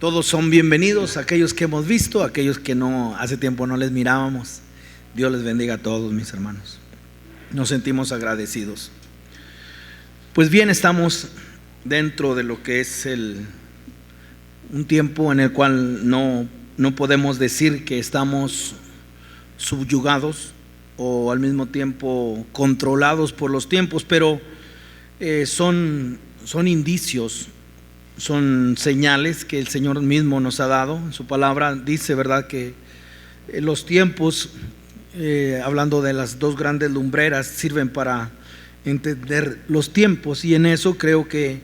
Todos son bienvenidos, aquellos que hemos visto, aquellos que no, hace tiempo no les mirábamos. Dios les bendiga a todos, mis hermanos. Nos sentimos agradecidos. Pues bien, estamos dentro de lo que es un tiempo en el cual no podemos decir que estamos subyugados o al mismo tiempo controlados por los tiempos, pero son indicios, son señales que el Señor mismo nos ha dado. En su palabra dice, ¿verdad?, que los tiempos, hablando de las dos grandes lumbreras, sirven para entender los tiempos, y en eso creo que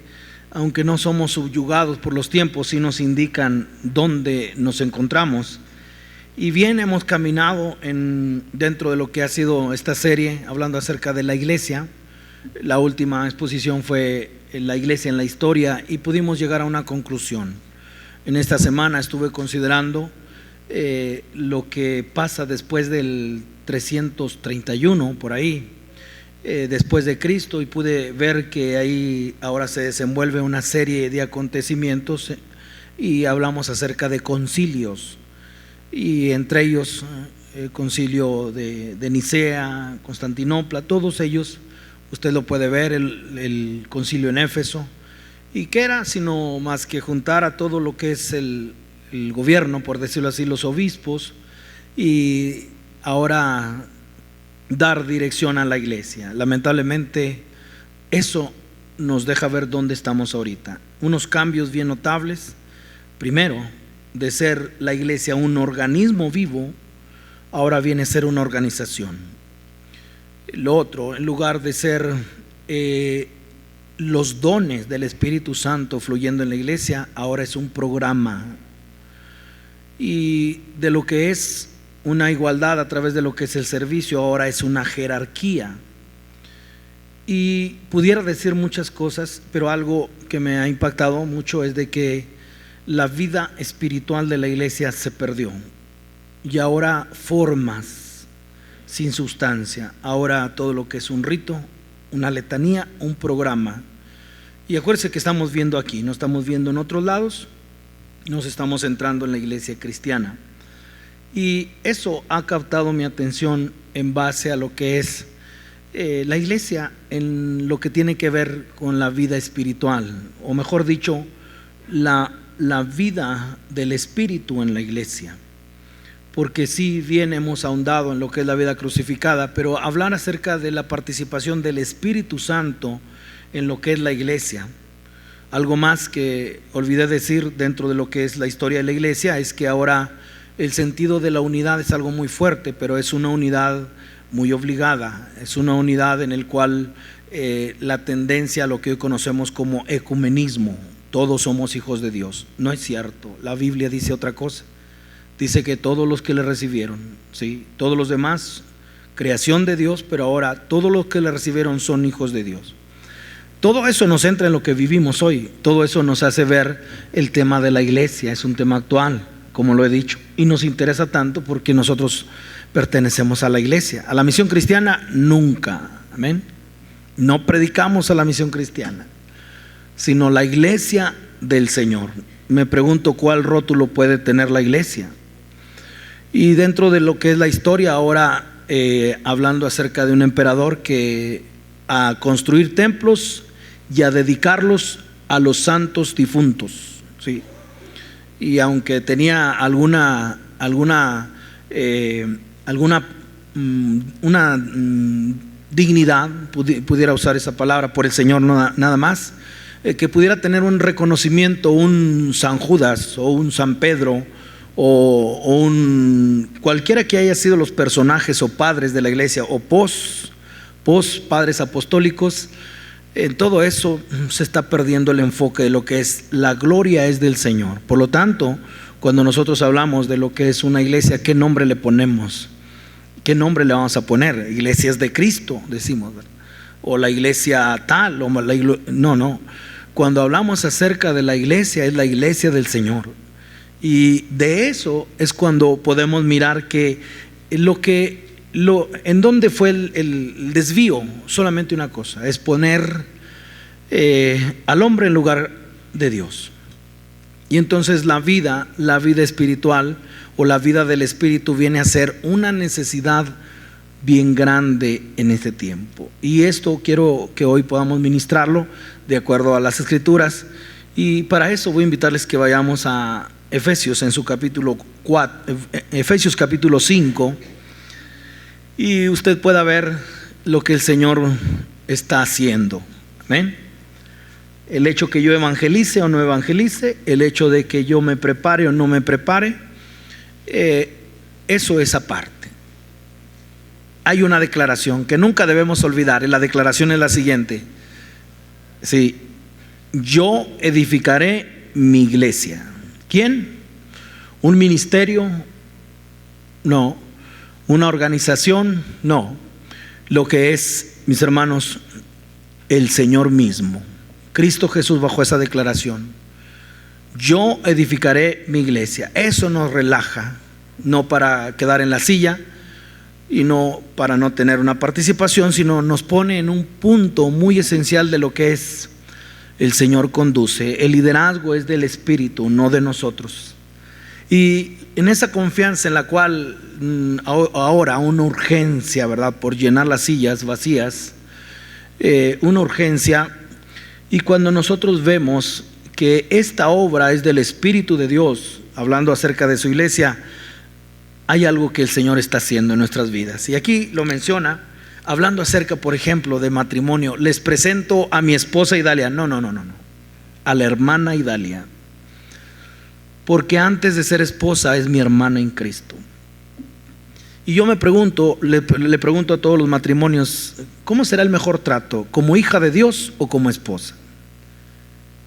aunque no somos subyugados por los tiempos, sí nos indican dónde nos encontramos. Y bien, hemos caminado dentro de lo que ha sido esta serie, hablando acerca de la iglesia. La última exposición fue la iglesia en la historia y pudimos llegar a una conclusión. En esta semana estuve considerando lo que pasa después del 331, por ahí, después de Cristo, y pude ver que ahí ahora se desenvuelve una serie de acontecimientos y hablamos acerca de concilios, y entre ellos el concilio de Nicea, Constantinopla, todos ellos. Usted lo puede ver, el concilio en Éfeso, y que era sino más que juntar a todo lo que es el gobierno, por decirlo así, los obispos, y ahora dar dirección a la iglesia. Lamentablemente eso nos deja ver dónde estamos ahorita. Unos cambios bien notables. Primero, de ser la iglesia un organismo vivo, ahora viene a ser una organización. Lo otro, en lugar de ser los dones del Espíritu Santo fluyendo en la iglesia, ahora es un programa. Y de lo que es una igualdad a través de lo que es el servicio, ahora es una jerarquía. Y pudiera decir muchas cosas, pero algo que me ha impactado mucho es de que la vida espiritual de la iglesia se perdió, y ahora formas sin sustancia. Ahora todo lo que es un rito, una letanía, un programa. Y acuérdense que estamos viendo aquí, no estamos viendo en otros lados, nos estamos centrando en la iglesia cristiana. Y eso ha captado mi atención en base a lo que es la iglesia, en lo que tiene que ver con la vida espiritual, o mejor dicho, la vida del espíritu en la iglesia. Porque sí, bien hemos ahondado en lo que es la vida crucificada, pero hablar acerca de la participación del Espíritu Santo en lo que es la iglesia. Algo más que olvidé decir dentro de lo que es la historia de la iglesia es que ahora el sentido de la unidad es algo muy fuerte, pero es una unidad muy obligada, es una unidad en el cual la tendencia a lo que hoy conocemos como ecumenismo, todos somos hijos de Dios. No es cierto, la Biblia dice otra cosa. Dice que todos los que le recibieron, ¿sí? Todos los demás, creación de Dios, pero ahora todos los que le recibieron son hijos de Dios. Todo eso nos entra en lo que vivimos hoy. Todo eso nos hace ver el tema de la iglesia. Es un tema actual, como lo he dicho, y nos interesa tanto porque nosotros pertenecemos a la iglesia. A la misión cristiana nunca, amén. No predicamos a la misión cristiana, sino la iglesia del Señor. Me pregunto cuál rótulo puede tener la iglesia. Y dentro de lo que es la historia, ahora hablando acerca de un emperador que a construir templos y a dedicarlos a los santos difuntos, ¿sí? Y aunque tenía una dignidad, pudiera usar esa palabra por el Señor, nada más, que pudiera tener un reconocimiento, un San Judas o un San Pedro o cualquiera que haya sido los personajes o padres de la iglesia o pos padres apostólicos, en todo eso se está perdiendo el enfoque de lo que es la gloria es del Señor. Por lo tanto, cuando nosotros hablamos de lo que es una iglesia, ¿qué nombre le ponemos? ¿Qué nombre le vamos a poner? Iglesias de Cristo, decimos, ¿verdad? O la iglesia tal, no. Cuando hablamos acerca de la iglesia, es la iglesia del Señor. Y de eso es cuando podemos mirar que en dónde fue el desvío. Solamente una cosa, es poner al hombre en lugar de Dios. Y entonces la vida espiritual o la vida del Espíritu viene a ser una necesidad bien grande en este tiempo. Y esto quiero que hoy podamos ministrarlo de acuerdo a las Escrituras. Y para eso voy a invitarles que vayamos a Efesios en su capítulo 4, Efesios capítulo 5, y usted pueda ver lo que el Señor está haciendo. Amén. El hecho que yo evangelice o no evangelice, el hecho de que yo me prepare o no me prepare, eso es aparte. Hay una declaración que nunca debemos olvidar, y la declaración es la siguiente: sí, yo edificaré mi iglesia. ¿Quién? ¿Un ministerio? No. ¿Una organización? No. Lo que es, mis hermanos, el Señor mismo, Cristo Jesús, bajo esa declaración: yo edificaré mi iglesia. Eso nos relaja, no para quedar en la silla y no para no tener una participación, sino nos pone en un punto muy esencial de lo que es el Señor conduce. El liderazgo es del Espíritu, no de nosotros. Y en esa confianza en la cual ahora una urgencia, ¿verdad?, por llenar las sillas vacías, una urgencia. Y cuando nosotros vemos que esta obra es del Espíritu de Dios, hablando acerca de su iglesia, hay algo que el Señor está haciendo en nuestras vidas. Y aquí lo menciona, hablando acerca, por ejemplo, de matrimonio. Les presento a mi esposa Idalia. No, a la hermana Idalia, porque antes de ser esposa es mi hermana en Cristo. Y yo me pregunto, le pregunto a todos los matrimonios, ¿cómo será el mejor trato? ¿Como hija de Dios o como esposa?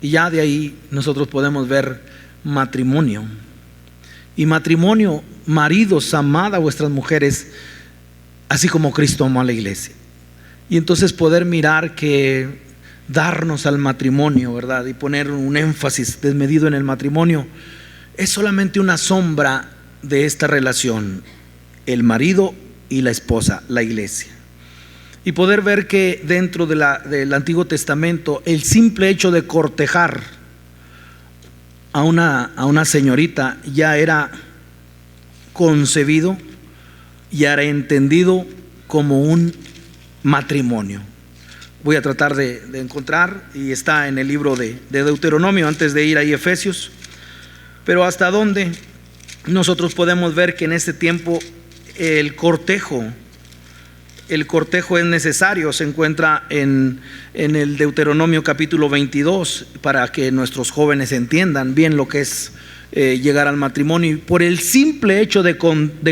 Y ya de ahí nosotros podemos ver matrimonio. Y matrimonio, maridos, amad a vuestras mujeres, así como Cristo amó a la iglesia. Y entonces poder mirar que darnos al matrimonio, ¿verdad?, y poner un énfasis desmedido en el matrimonio, es solamente una sombra de esta relación, el marido y la esposa, la iglesia. Y poder ver que dentro del Antiguo Testamento, el simple hecho de cortejar a una señorita ya era concebido, ya era entendido como un matrimonio. Voy a tratar de encontrar, y está en el libro de Deuteronomio, antes de ir ahí a Efesios. Pero hasta dónde nosotros podemos ver que en este tiempo el cortejo es necesario. Se encuentra en el Deuteronomio capítulo 22, para que nuestros jóvenes entiendan bien lo que es llegar al matrimonio. Y por el simple hecho de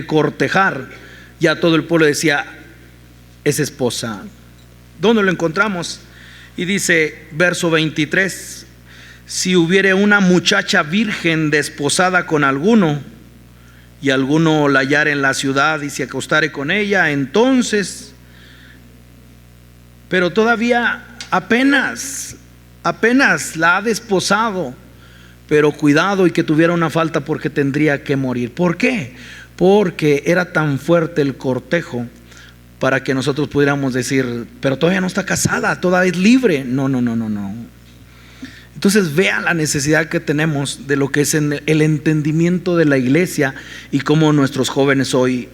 cortejar, ya todo el pueblo decía: es esposa. ¿Dónde lo encontramos? Y dice, verso 23: si hubiere una muchacha virgen desposada con alguno, y alguno la hallare en la ciudad y se acostare con ella, entonces, pero todavía apenas la ha desposado, pero cuidado y que tuviera una falta, porque tendría que morir. ¿Por qué? Porque era tan fuerte el cortejo para que nosotros pudiéramos decir, pero todavía no está casada, todavía es libre. No. Entonces vean la necesidad que tenemos de lo que es el entendimiento de la iglesia, y cómo nuestros jóvenes hoy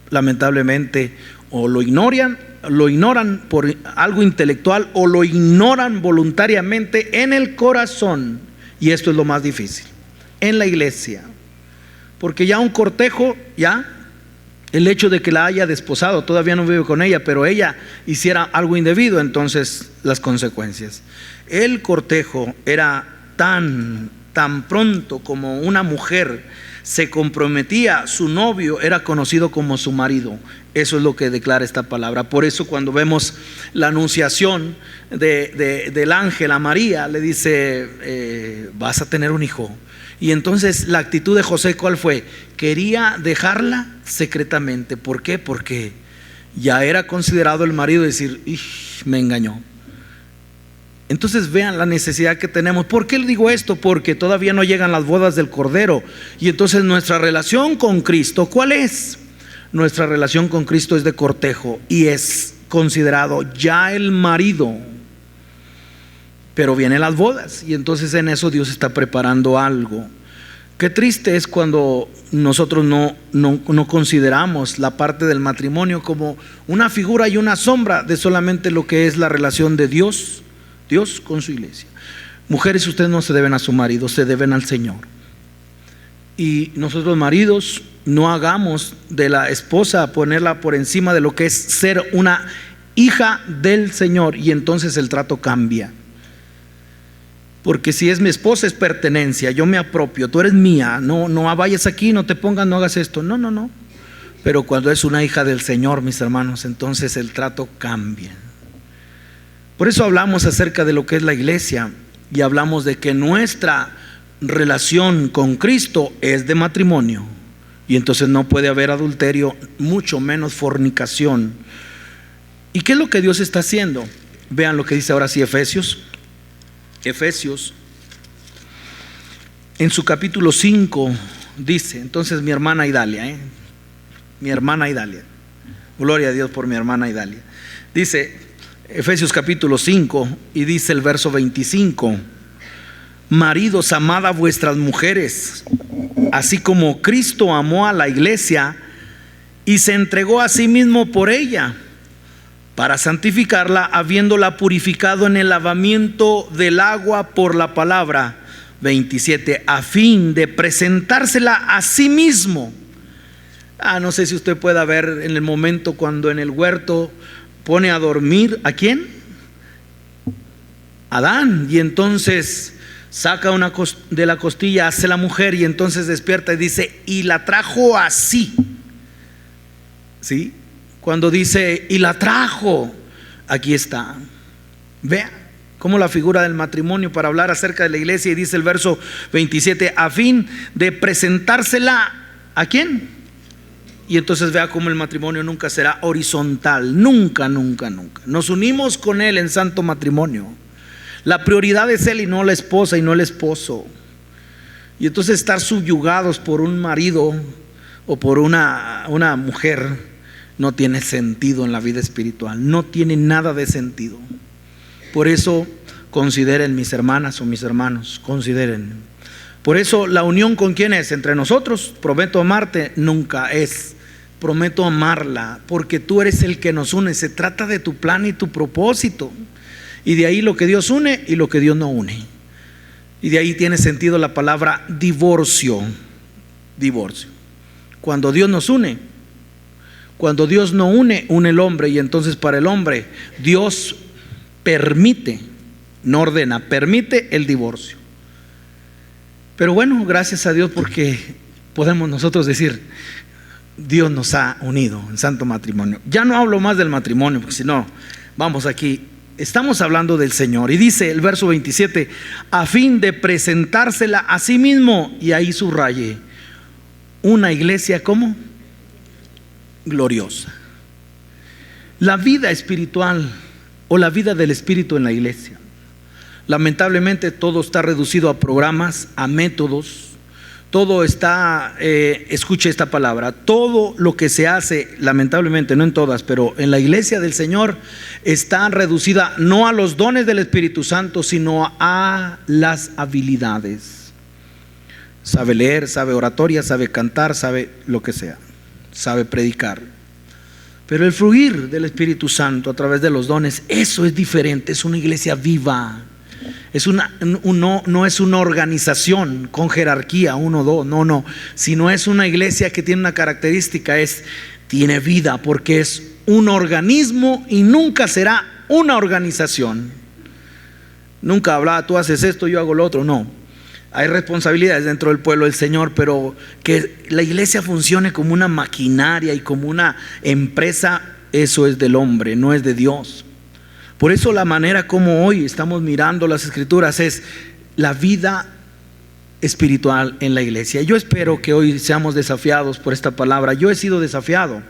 lamentablemente o lo ignoran por algo intelectual, o lo ignoran voluntariamente en el corazón. Y esto es lo más difícil en la iglesia, porque ya un cortejo, ya el hecho de que la haya desposado, todavía no vive con ella, pero ella hiciera algo indebido, entonces las consecuencias. El cortejo era tan pronto como una mujer se comprometía, su novio era conocido como su marido. Eso es lo que declara esta palabra. Por eso cuando vemos la anunciación del ángel a María, le dice, vas a tener un hijo. Y entonces la actitud de José, ¿cuál fue? Quería dejarla secretamente. ¿Por qué? Porque ya era considerado el marido, decir, me engañó. Entonces vean la necesidad que tenemos. ¿Por qué le digo esto? Porque todavía no llegan las bodas del Cordero. Y entonces nuestra relación con Cristo, ¿cuál es? Nuestra relación con Cristo es de cortejo y es considerado ya el marido. pero vienen las bodas y entonces en eso Dios está preparando algo. Qué triste es cuando nosotros no consideramos la parte del matrimonio como una figura y una sombra de solamente lo que es la relación de Dios con su iglesia. Mujeres, ustedes no se deben a su marido, se deben al Señor. Y nosotros maridos no hagamos de la esposa ponerla por encima de lo que es ser una hija del Señor, y entonces el trato cambia. Porque si es mi esposa es pertenencia, yo me apropio, tú eres mía, no vayas aquí, no te pongas, no hagas esto, no. Pero cuando es una hija del Señor, mis hermanos, entonces el trato cambia. Por eso hablamos acerca de lo que es la iglesia y hablamos de que nuestra relación con Cristo es de matrimonio, y entonces no puede haber adulterio, mucho menos fornicación. ¿Y qué es lo que Dios está haciendo? Vean lo que dice ahora sí Efesios en su capítulo 5 dice, entonces mi hermana Idalia, gloria a Dios por mi hermana Idalia, dice Efesios capítulo 5 y dice el verso 25: maridos, amad a vuestras mujeres, así como Cristo amó a la iglesia y se entregó a sí mismo por ella, para santificarla, habiéndola purificado en el lavamiento del agua por la palabra. 27, a fin de presentársela a sí mismo. No sé si usted pueda ver en el momento cuando en el huerto pone a dormir, ¿a quién? Adán, y entonces saca una de la costilla, hace la mujer, y entonces despierta y dice, y la trajo así. ¿Sí? Cuando dice, y la trajo, aquí está. Vea cómo la figura del matrimonio para hablar acerca de la iglesia, y dice el verso 27, a fin de presentársela, ¿a quién? Y entonces vea cómo el matrimonio nunca será horizontal, nunca. Nos unimos con Él en santo matrimonio. La prioridad es Él y no la esposa y no el esposo. Y entonces estar subyugados por un marido o por una mujer no tiene sentido en la vida espiritual, no tiene nada de sentido. Por eso consideren, mis hermanas o mis hermanos, consideren. Por eso la unión con quién es, entre nosotros, prometo amarte, nunca es prometo amarla, porque tú eres el que nos une. Se trata de tu plan y tu propósito, y de ahí lo que Dios une y lo que Dios no une. Y de ahí tiene sentido la palabra divorcio. Cuando Dios nos une, cuando Dios no une, une el hombre, y entonces para el hombre Dios permite, no ordena, permite el divorcio. Pero bueno, gracias a Dios, porque podemos nosotros decir, Dios nos ha unido en santo matrimonio. Ya no hablo más del matrimonio, porque si no, vamos aquí, estamos hablando del Señor. Y dice el verso 27, a fin de presentársela a sí mismo, y ahí subraye, una iglesia ¿cómo? Gloriosa. La vida espiritual o la vida del Espíritu en la iglesia, lamentablemente todo está reducido a programas, a métodos. Todo está, escuche esta palabra, todo lo que se hace, lamentablemente, no en todas, pero en la iglesia del Señor, está reducida no a los dones del Espíritu Santo, sino a las habilidades. Sabe leer, sabe oratoria, sabe cantar, sabe lo que sea, sabe predicar. Pero el fluir del Espíritu Santo a través de los dones, eso es diferente, es una iglesia viva. No es una organización con jerarquía, 1, 2, no, sino es una iglesia que tiene una característica, tiene vida, porque es un organismo y nunca será una organización. Nunca hablaba, tú haces esto, yo hago lo otro, no. Hay responsabilidades dentro del pueblo del Señor, pero que la iglesia funcione como una maquinaria y como una empresa, eso es del hombre, no es de Dios. Por eso la manera como hoy estamos mirando las Escrituras es la vida espiritual en la iglesia. Yo espero que hoy seamos desafiados por esta palabra. Yo he sido desafiado.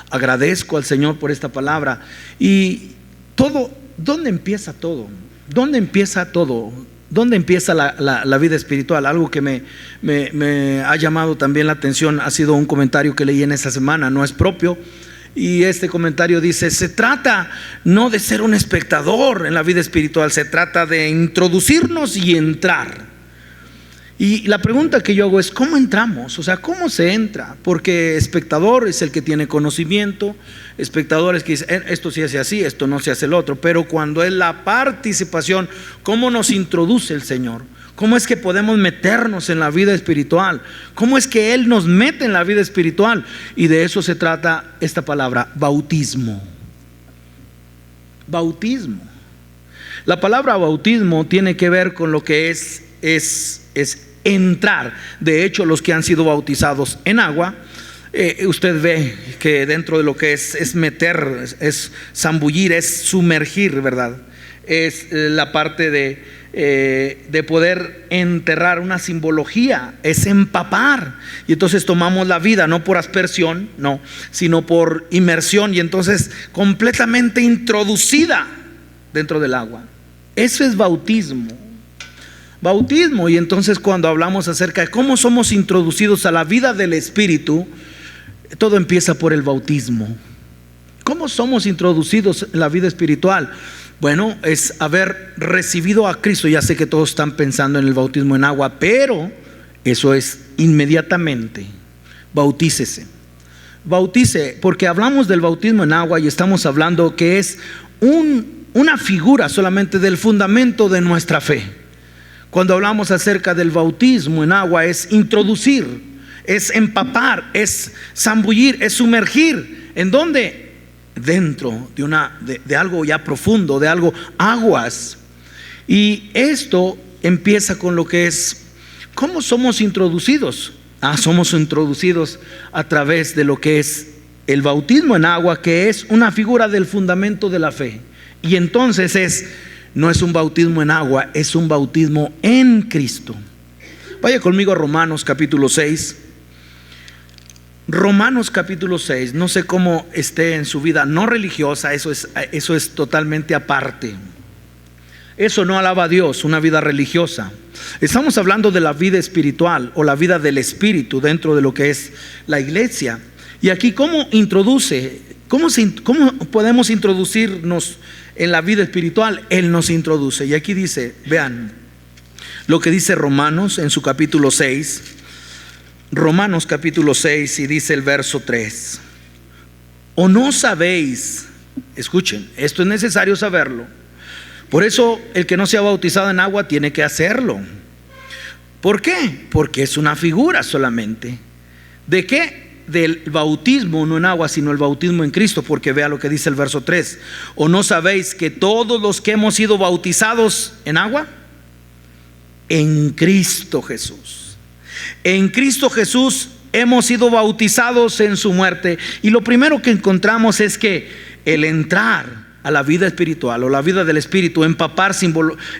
Agradezco al Señor por esta palabra. Y todo, ¿dónde empieza todo? ¿Dónde empieza todo? ¿Dónde empieza la vida espiritual? Algo que me ha llamado también la atención ha sido un comentario que leí en esta semana. No es propio, Y este comentario dice: se trata no de ser un espectador en la vida espiritual, se trata de introducirnos y entrar. Y la pregunta que yo hago es: ¿cómo entramos? O sea, ¿cómo se entra? Porque espectador es el que tiene conocimiento, espectador es que dice: esto se hace así, esto no se hace el otro. Pero cuando es la participación, ¿cómo nos introduce el Señor? ¿Cómo es que podemos meternos en la vida espiritual? ¿Cómo es que Él nos mete en la vida espiritual? Y de eso se trata esta palabra: bautismo. Bautismo. La palabra bautismo tiene que ver con lo que es entrar. De hecho, los que han sido bautizados en agua, usted ve que dentro de lo que es meter, es zambullir, es sumergir, ¿verdad? Es la parte de poder enterrar, una simbología, es empapar. Y entonces tomamos la vida no por aspersión, no, sino por inmersión, y entonces completamente introducida dentro del agua. Eso es bautismo. Bautismo. Y entonces cuando hablamos acerca de cómo somos introducidos a la vida del Espíritu, todo empieza por el bautismo. ¿Cómo somos introducidos en la vida espiritual? Bueno, es haber recibido a Cristo. Ya sé que todos están pensando en el bautismo en agua, pero eso es inmediatamente. Bautícese. Bautice, porque hablamos del bautismo en agua y estamos hablando que es una figura solamente del fundamento de nuestra fe. Cuando hablamos acerca del bautismo en agua, es introducir, es empapar, es zambullir, es sumergir. ¿En dónde? Dentro de algo ya profundo, de algo, aguas. Y esto empieza con lo que es: ¿cómo somos introducidos? Somos introducidos a través de lo que es el bautismo en agua, que es una figura del fundamento de la fe. Y entonces no es un bautismo en agua, es un bautismo en Cristo. Vaya conmigo a Romanos capítulo 6. Romanos capítulo 6, no sé cómo esté en su vida no religiosa, eso es totalmente aparte. Eso no alaba a Dios, una vida religiosa. Estamos hablando de la vida espiritual o la vida del Espíritu dentro de lo que es la iglesia. Y aquí, ¿cómo podemos introducirnos en la vida espiritual? Él nos introduce. Y aquí dice, vean lo que dice Romanos en su capítulo 6. Romanos capítulo 6, y dice el verso 3: ¿o no sabéis? Escuchen, esto es necesario saberlo. Por eso el que no sea bautizado en agua tiene que hacerlo. ¿Por qué? Porque es una figura solamente. ¿De qué? Del bautismo, no en agua, sino el bautismo en Cristo. Porque vea lo que dice el verso 3: ¿o no sabéis que todos los que hemos sido bautizados en agua, en Cristo Jesús, en Cristo Jesús hemos sido bautizados en su muerte? Y lo primero que encontramos es que el entrar a la vida espiritual o la vida del Espíritu, empapar,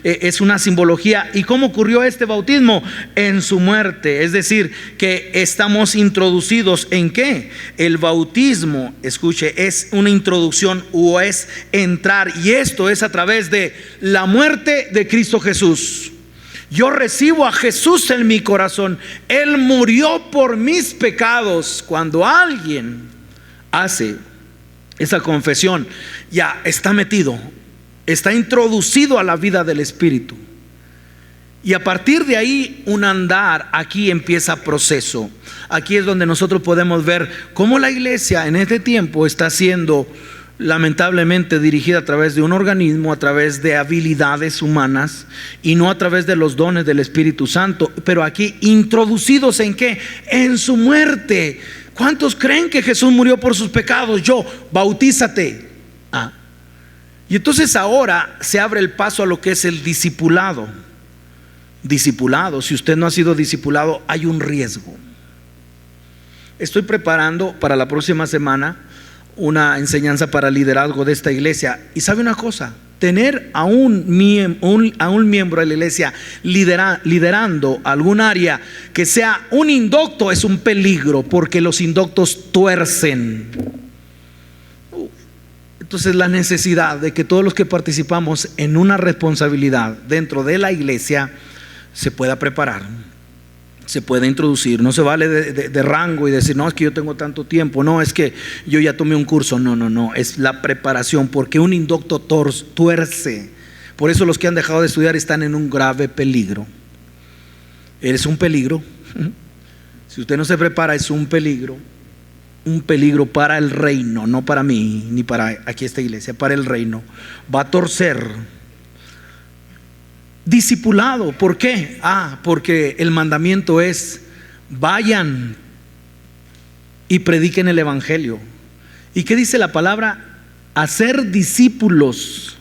es una simbología. ¿Y cómo ocurrió este bautismo? En su muerte. Es decir, que estamos introducidos ¿en qué? El bautismo, escuche, es una introducción o es entrar, y esto es a través de la muerte de Cristo Jesús. Yo recibo a Jesús en mi corazón. Él murió por mis pecados. Cuando alguien hace esa confesión, ya está metido, está introducido a la vida del Espíritu. Y a partir de ahí, un andar, aquí empieza proceso. Aquí es donde nosotros podemos ver cómo la iglesia en este tiempo está siendo lamentablemente dirigida a través de un organismo, a través de habilidades humanas y no a través de los dones del Espíritu Santo. Pero aquí introducidos ¿en qué? En su muerte. ¿Cuántos creen que Jesús murió por sus pecados? Yo, bautízate. Y entonces ahora se abre el paso a lo que es el discipulado. Discipulado, si usted no ha sido discipulado, hay un riesgo. Estoy preparando para la próxima semana una enseñanza para liderazgo de esta iglesia. Y sabe una cosa, tener a un miembro de la iglesia liderando algún área que sea un indocto es un peligro, porque los indoctos tuercen. Entonces la necesidad de que todos los que participamos en una responsabilidad dentro de la iglesia se pueda preparar. se puede introducir. No se vale de rango y decir, no, es que yo tengo tanto tiempo, no, es que yo ya tomé un curso. No, es la preparación, porque un inducto tuerce. Por eso los que han dejado de estudiar están en un grave peligro. Eres un peligro. Si usted no se prepara, es un peligro para el reino, no para mí, ni para aquí esta iglesia, para el reino. Va a torcer. Discipulado, ¿por qué? Porque el mandamiento es: vayan y prediquen el evangelio. ¿Y qué dice la palabra? Hacer discípulos.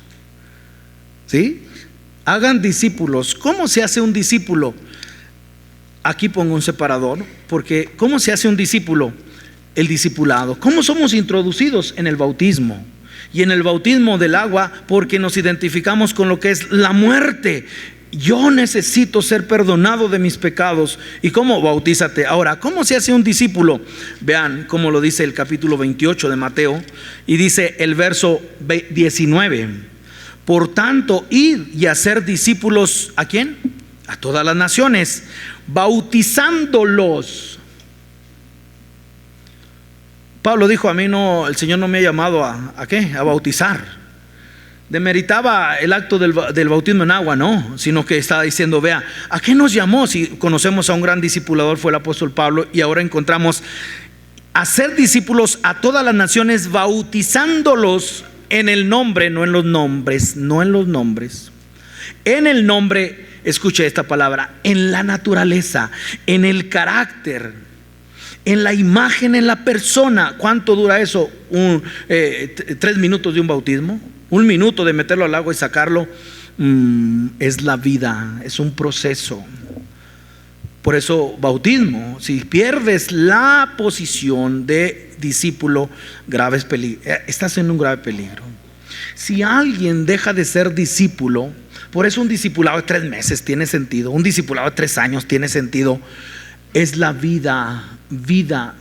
¿Sí? Hagan discípulos. ¿Cómo se hace un discípulo? Aquí pongo un separador, porque ¿cómo se hace un discípulo? El discipulado. ¿Cómo somos introducidos? En el bautismo. Y en el bautismo del agua, porque nos identificamos con lo que es la muerte. Yo necesito ser perdonado de mis pecados. ¿Y cómo? Bautízate. Ahora, ¿cómo se hace un discípulo? Vean cómo lo dice el capítulo 28 de Mateo, y dice el verso 19: por tanto, id y hacer discípulos, ¿a quién? A todas las naciones, bautizándolos. Pablo dijo: a mí no, el Señor no me ha llamado ¿a qué? A bautizar. Demeritaba el acto del bautismo en agua, no, sino que estaba diciendo: vea, ¿a qué nos llamó? Si conocemos a un gran discipulador, fue el apóstol Pablo, y ahora encontramos hacer discípulos a todas las naciones, bautizándolos en el nombre, no en los nombres, en el nombre, escuche esta palabra, en la naturaleza, en el carácter, en la imagen, en la persona. ¿Cuánto dura eso? 3 minutos de un bautismo, 1 minuto de meterlo al agua y sacarlo. Es la vida, es un proceso. Por eso, bautismo, si pierdes la posición de discípulo, estás en un grave peligro. Si alguien deja de ser discípulo, por eso un discipulado de 3 meses tiene sentido, un discipulado de 3 años tiene sentido. Es la vida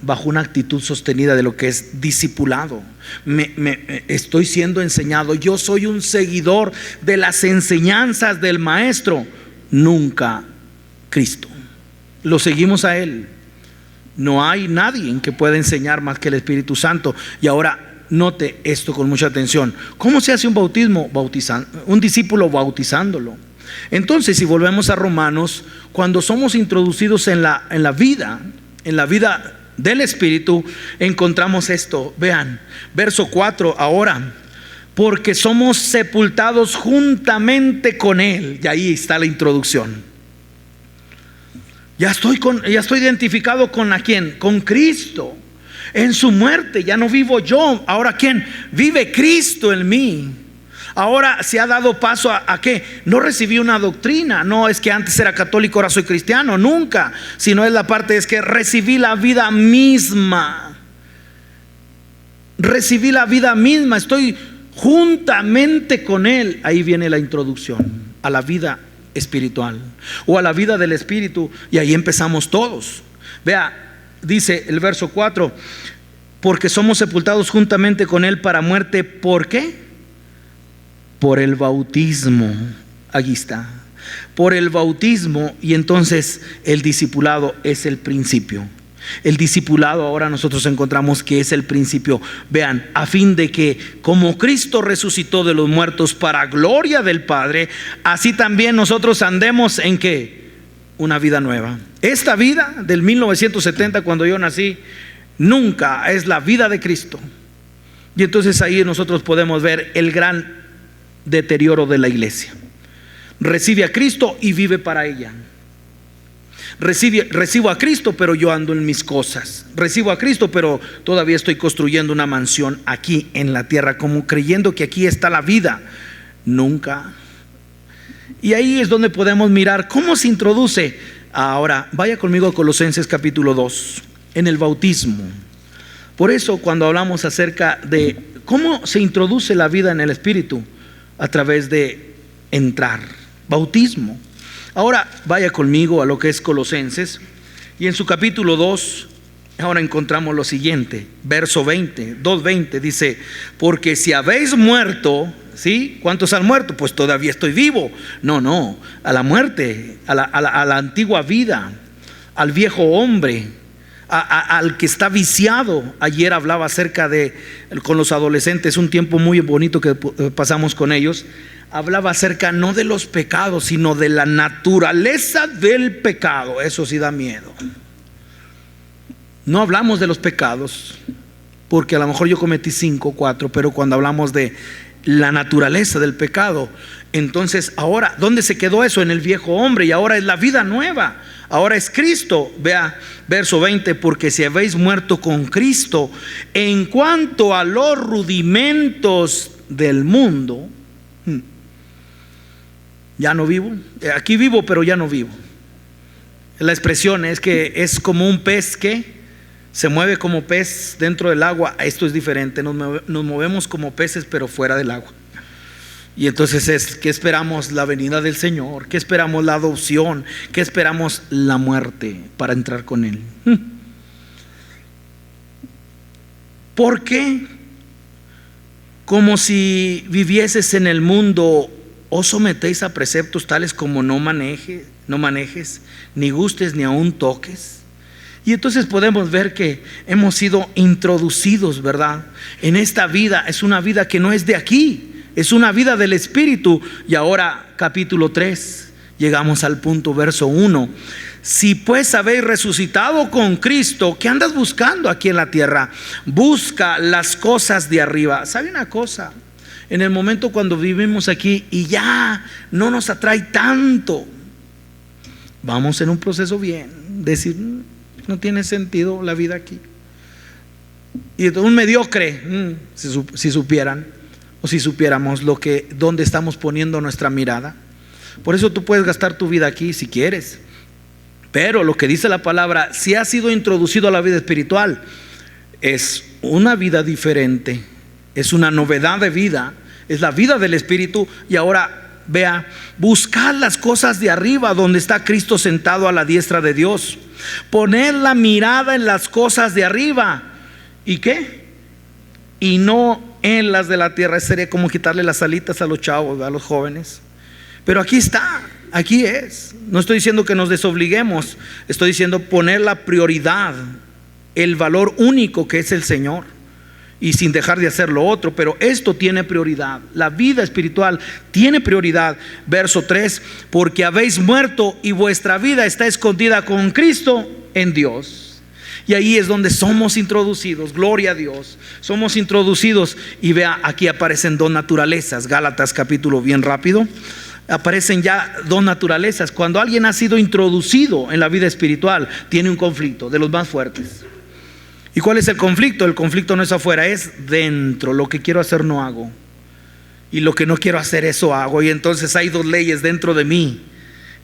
bajo una actitud sostenida de lo que es discipulado. Estoy siendo enseñado, yo soy un seguidor de las enseñanzas del maestro, nunca Cristo. Lo seguimos a Él. No hay nadie que pueda enseñar más que el Espíritu Santo. Y ahora note esto con mucha atención. ¿Cómo se hace un bautismo? Un discípulo bautizándolo. Entonces, si volvemos a Romanos, cuando somos introducidos en la vida del Espíritu, encontramos esto. Vean, verso 4 ahora: porque somos sepultados juntamente con Él. Y ahí está la introducción. Ya estoy identificado con ¿a quién? Con Cristo. En su muerte ya no vivo yo. Ahora ¿quién? Vive Cristo en mí. Ahora se ha dado paso ¿a qué? No recibí una doctrina, no es que antes era católico, ahora soy cristiano, nunca. Sino es la parte, es que recibí la vida misma. Recibí la vida misma, estoy juntamente con Él. Ahí viene la introducción a la vida espiritual o a la vida del Espíritu, y ahí empezamos todos. Vea, dice el verso 4: porque somos sepultados juntamente con Él para muerte. ¿Por qué? Por el bautismo. Aquí está, por el bautismo. Y entonces el discipulado es el principio. El discipulado ahora nosotros encontramos que es el principio. Vean, a fin de que como Cristo resucitó de los muertos para gloria del Padre, así también nosotros andemos en ¿qué? Una vida nueva. Esta vida del 1970, cuando yo nací, nunca es la vida de Cristo. Y entonces ahí nosotros podemos ver el gran deterioro de la iglesia. Recibe a Cristo y vive para ella. Recibo a Cristo, pero yo ando en mis cosas. Recibo a Cristo, pero todavía estoy construyendo una mansión aquí en la tierra, como creyendo que aquí está la vida. Nunca. Y ahí es donde podemos mirar cómo se introduce. Ahora, vaya conmigo a Colosenses capítulo 2, en el bautismo. Por eso cuando hablamos acerca de cómo se introduce la vida en el Espíritu, a través de entrar, bautismo. Ahora vaya conmigo a lo que es Colosenses, y en su capítulo 2 ahora encontramos lo siguiente, verso 2:20 dice: porque si habéis muerto, ¿sí? ¿Cuántos han muerto? Pues todavía estoy vivo. No, a la muerte, a la antigua vida, al viejo hombre, al que está viciado. Ayer hablaba acerca de, con los adolescentes, un tiempo muy bonito que pasamos con ellos. Hablaba acerca no de los pecados, sino de la naturaleza del pecado. Eso sí da miedo. No hablamos de los pecados, porque a lo mejor yo cometí 5, 4, pero cuando hablamos de la naturaleza del pecado, entonces ahora, ¿dónde se quedó eso? En el viejo hombre, y ahora es la vida nueva. Ahora es Cristo. Vea verso 20: porque si habéis muerto con Cristo en cuanto a los rudimentos del mundo, ya no vivo. Aquí vivo, pero ya no vivo. La expresión es que es como un pez que se mueve como pez dentro del agua. Esto es diferente, nos movemos como peces pero fuera del agua. Y entonces ¿qué esperamos? La venida del Señor. ¿Qué esperamos? La adopción. ¿Qué esperamos? La muerte para entrar con Él. ¿Por qué? Como si vivieses en el mundo, os sometéis a preceptos tales como no manejes, ni gustes, ni aun toques. Y entonces podemos ver que hemos sido introducidos, ¿verdad? En esta vida. Es una vida que no es de aquí, es una vida del Espíritu. Y ahora capítulo 3, llegamos al punto, verso 1: si pues habéis resucitado con Cristo, ¿qué andas buscando aquí en la tierra? Busca las cosas de arriba. ¿Sabe una cosa? En el momento cuando vivimos aquí y ya no nos atrae tanto, vamos en un proceso bien, decir, no tiene sentido la vida aquí. Y un mediocre, si supieran, o si supiéramos dónde estamos poniendo nuestra mirada. Por eso tú puedes gastar tu vida aquí si quieres, pero lo que dice la palabra, si has sido introducido a la vida espiritual, es una vida diferente, es una novedad de vida, es la vida del Espíritu. Y ahora vea, buscar las cosas de arriba, donde está Cristo sentado a la diestra de Dios. Poner la mirada en las cosas de arriba. ¿Y qué? Y no en las de la tierra. Sería como quitarle las alitas a los chavos, a los jóvenes. Pero aquí está, aquí es. No estoy diciendo que nos desobliguemos, estoy diciendo poner la prioridad, el valor único que es el Señor, y sin dejar de hacer lo otro. Pero esto tiene prioridad, la vida espiritual tiene prioridad. Verso 3: porque habéis muerto y vuestra vida está escondida con Cristo en Dios. Y ahí es donde somos introducidos, gloria a Dios, somos introducidos. Y vea, aquí aparecen dos naturalezas. Gálatas capítulo, bien rápido, aparecen ya dos naturalezas. Cuando alguien ha sido introducido en la vida espiritual, tiene un conflicto de los más fuertes. ¿Y cuál es el conflicto? El conflicto no es afuera, es dentro. Lo que quiero hacer no hago, y lo que no quiero hacer eso hago. Y entonces hay dos leyes dentro de mí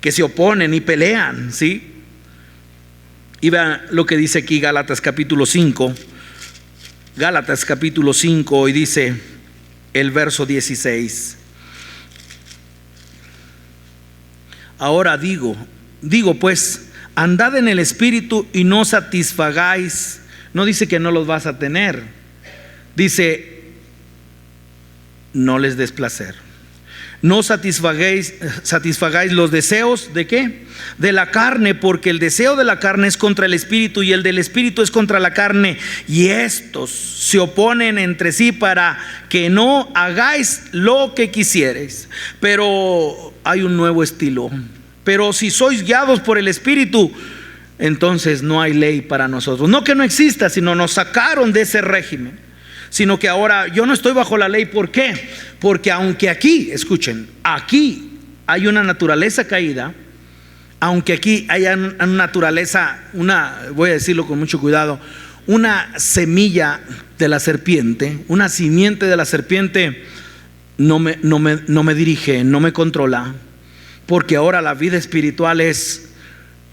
que se oponen y pelean, ¿sí? Y vean lo que dice aquí Gálatas capítulo 5. Gálatas capítulo 5, y dice el verso 16: ahora digo pues, andad en el Espíritu y no satisfagáis. No dice que no los vas a tener, dice no les des placer. No satisfagáis los deseos ¿de qué? De la carne, porque el deseo de la carne es contra el Espíritu, y el del Espíritu es contra la carne, y estos se oponen entre sí para que no hagáis lo que quisierais. Pero hay un nuevo estilo: pero si sois guiados por el Espíritu, entonces no hay ley para nosotros. No que no exista, sino nos sacaron de ese régimen. Sino que ahora yo no estoy bajo la ley. ¿Por qué? Porque aunque aquí, escuchen, aquí hay una naturaleza caída, aunque aquí haya una naturaleza, voy a decirlo con mucho cuidado, una semilla de la serpiente, una simiente de la serpiente, no me dirige, no me controla. Porque ahora la vida espiritual es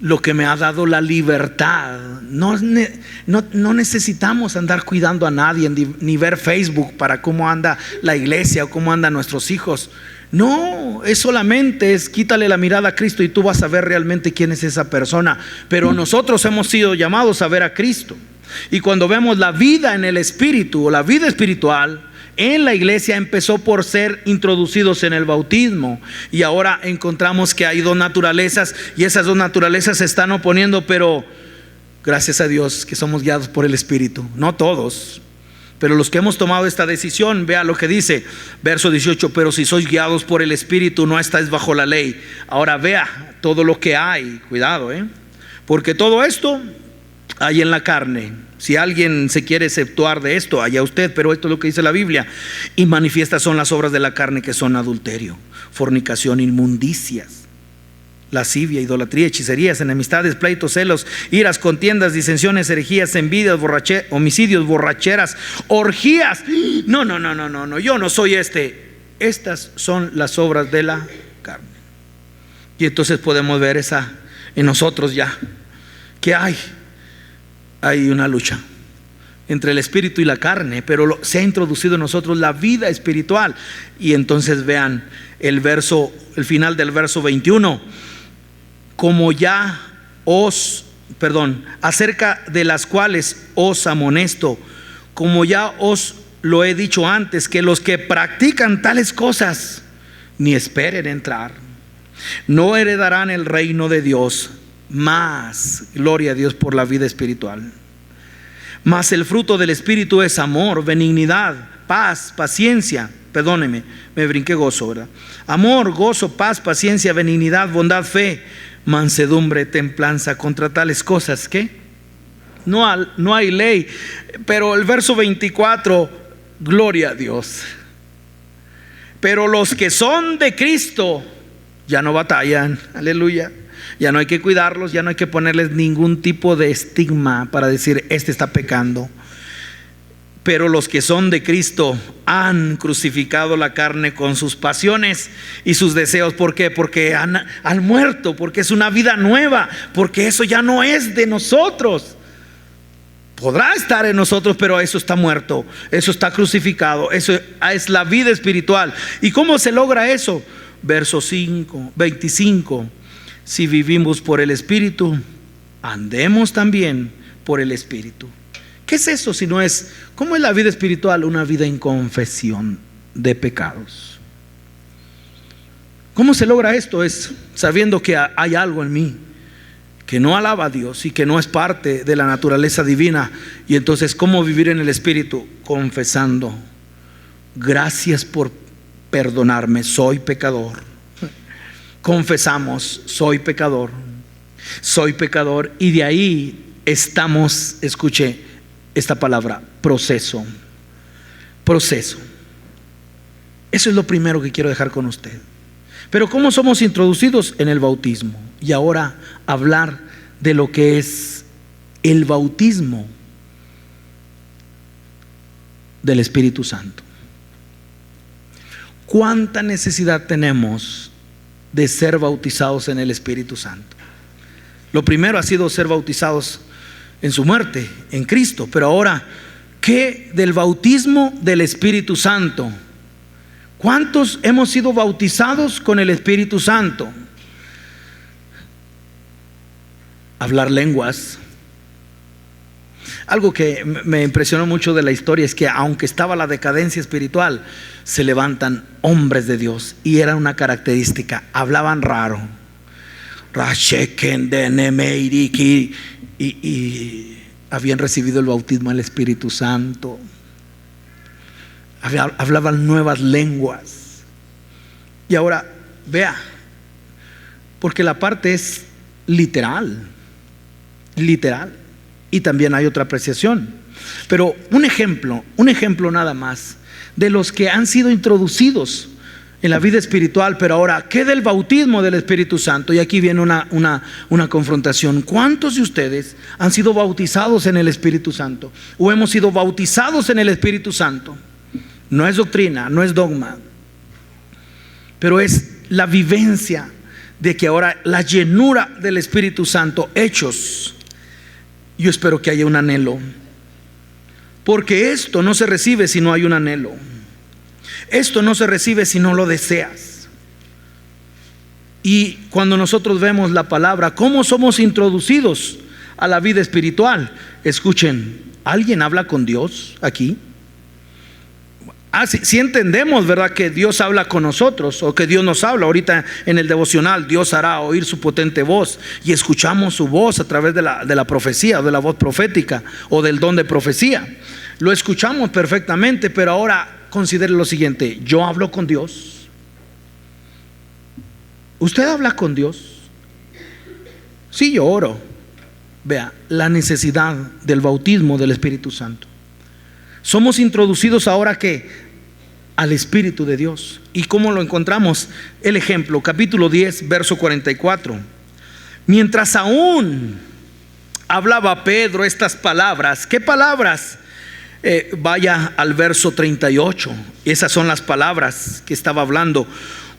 lo que me ha dado la libertad. No necesitamos andar cuidando a nadie, ni ver Facebook para cómo anda la iglesia o cómo andan nuestros hijos. No, es solamente quítale la mirada a Cristo y tú vas a ver realmente quién es esa persona. Pero nosotros hemos sido llamados a ver a Cristo. Y cuando vemos la vida en el Espíritu, o la vida espiritual, en la iglesia empezó por ser introducidos en el bautismo, y ahora encontramos que hay dos naturalezas y esas dos naturalezas se están oponiendo, pero gracias a Dios que somos guiados por el Espíritu. No todos, pero los que hemos tomado esta decisión. Vea lo que dice verso 18: pero si sois guiados por el Espíritu, no estáis bajo la ley. Ahora vea todo lo que hay, cuidado, porque todo esto hay en la carne. Si alguien se quiere exceptuar de esto, allá usted, pero esto es lo que dice la Biblia: y manifiestas son las obras de la carne, que son adulterio, fornicación, inmundicias, lascivia, idolatría, hechicerías, enemistades, pleitos, celos, iras, contiendas, disensiones, herejías, envidias, homicidios, borracheras, orgías. No, yo no soy Estas son las obras de la carne. Y entonces podemos ver esa en nosotros ya, que hay una lucha entre el espíritu y la carne, pero se ha introducido en nosotros la vida espiritual. Y entonces vean el final del verso 21: acerca de las cuales os amonesto, como ya os lo he dicho antes, que los que practican tales cosas ni esperen entrar, no heredarán el reino de Dios. Más, gloria a Dios por la vida espiritual. Mas el fruto del Espíritu es amor, benignidad, paz, paciencia. Perdóneme, me brinqué gozo, ¿verdad? Amor, gozo, paz, paciencia, benignidad, bondad, fe, mansedumbre, templanza. Contra tales cosas, ¿qué? No hay ley. Pero el verso 24, gloria a Dios. Pero los que son de Cristo ya no batallan, aleluya. Ya no hay que cuidarlos, ya no hay que ponerles ningún tipo de estigma para decir este está pecando. Pero los que son de Cristo han crucificado la carne con sus pasiones y sus deseos. ¿Por qué? Porque han muerto, porque es una vida nueva, porque eso ya no es de nosotros. Podrá estar en nosotros, pero eso está muerto, eso está crucificado. Eso es la vida espiritual. ¿Y cómo se logra eso? Verso 25: si vivimos por el Espíritu, andemos también por el Espíritu. ¿Qué es eso si no es? ¿Cómo es la vida espiritual? Una vida en confesión de pecados. ¿Cómo se logra esto? Es sabiendo que hay algo en mí que no alaba a Dios y que no es parte de la naturaleza divina. Y entonces, ¿cómo vivir en el Espíritu? Confesando: gracias por perdonarme, soy pecador. Confesamos: soy pecador, y de ahí estamos, escuche esta palabra, proceso. Eso es lo primero que quiero dejar con usted. Pero ¿cómo somos introducidos? En el bautismo. Y ahora hablar de lo que es el bautismo del Espíritu Santo. ¿Cuánta necesidad tenemos de ser bautizados en el Espíritu Santo? Lo primero ha sido ser bautizados en su muerte, en Cristo. Pero ahora, ¿qué del bautismo del Espíritu Santo? ¿Cuántos hemos sido bautizados con el Espíritu Santo? Hablar lenguas. Algo que me impresionó mucho de la historia es que aunque estaba la decadencia espiritual, se levantan hombres de Dios, y era una característica: hablaban raro, y habían recibido el bautismo del Espíritu Santo, hablaban nuevas lenguas. Y ahora vea, porque la parte es literal, y también hay otra apreciación. Pero un ejemplo nada más de los que han sido introducidos en la vida espiritual. Pero ahora, ¿qué del bautismo del Espíritu Santo? Y aquí viene una confrontación. ¿Cuántos de ustedes han sido bautizados en el Espíritu Santo? ¿O hemos sido bautizados en el Espíritu Santo? No es doctrina, no es dogma, pero es la vivencia de que ahora la llenura del Espíritu Santo, hechos. Yo espero que haya un anhelo, porque esto no se recibe si no hay un anhelo. Esto no se recibe si no lo deseas. Y cuando nosotros vemos la palabra, ¿cómo somos introducidos a la vida espiritual? Escuchen, ¿alguien habla con Dios aquí? Sí entendemos, ¿verdad?, que Dios habla con nosotros, o que Dios nos habla. Ahorita en el devocional, Dios hará oír su potente voz, y escuchamos su voz a través de la profecía, o de la voz profética, o del don de profecía. Lo escuchamos perfectamente, pero ahora considere lo siguiente: yo hablo con Dios. ¿Usted habla con Dios? Sí, yo oro. Vea, la necesidad del bautismo del Espíritu Santo. Somos introducidos ahora que al Espíritu de Dios. ¿Y cómo lo encontramos? El ejemplo, capítulo 10, verso 44. Mientras aún hablaba Pedro estas palabras. ¿Qué palabras? Vaya al verso 38. Esas son las palabras que estaba hablando.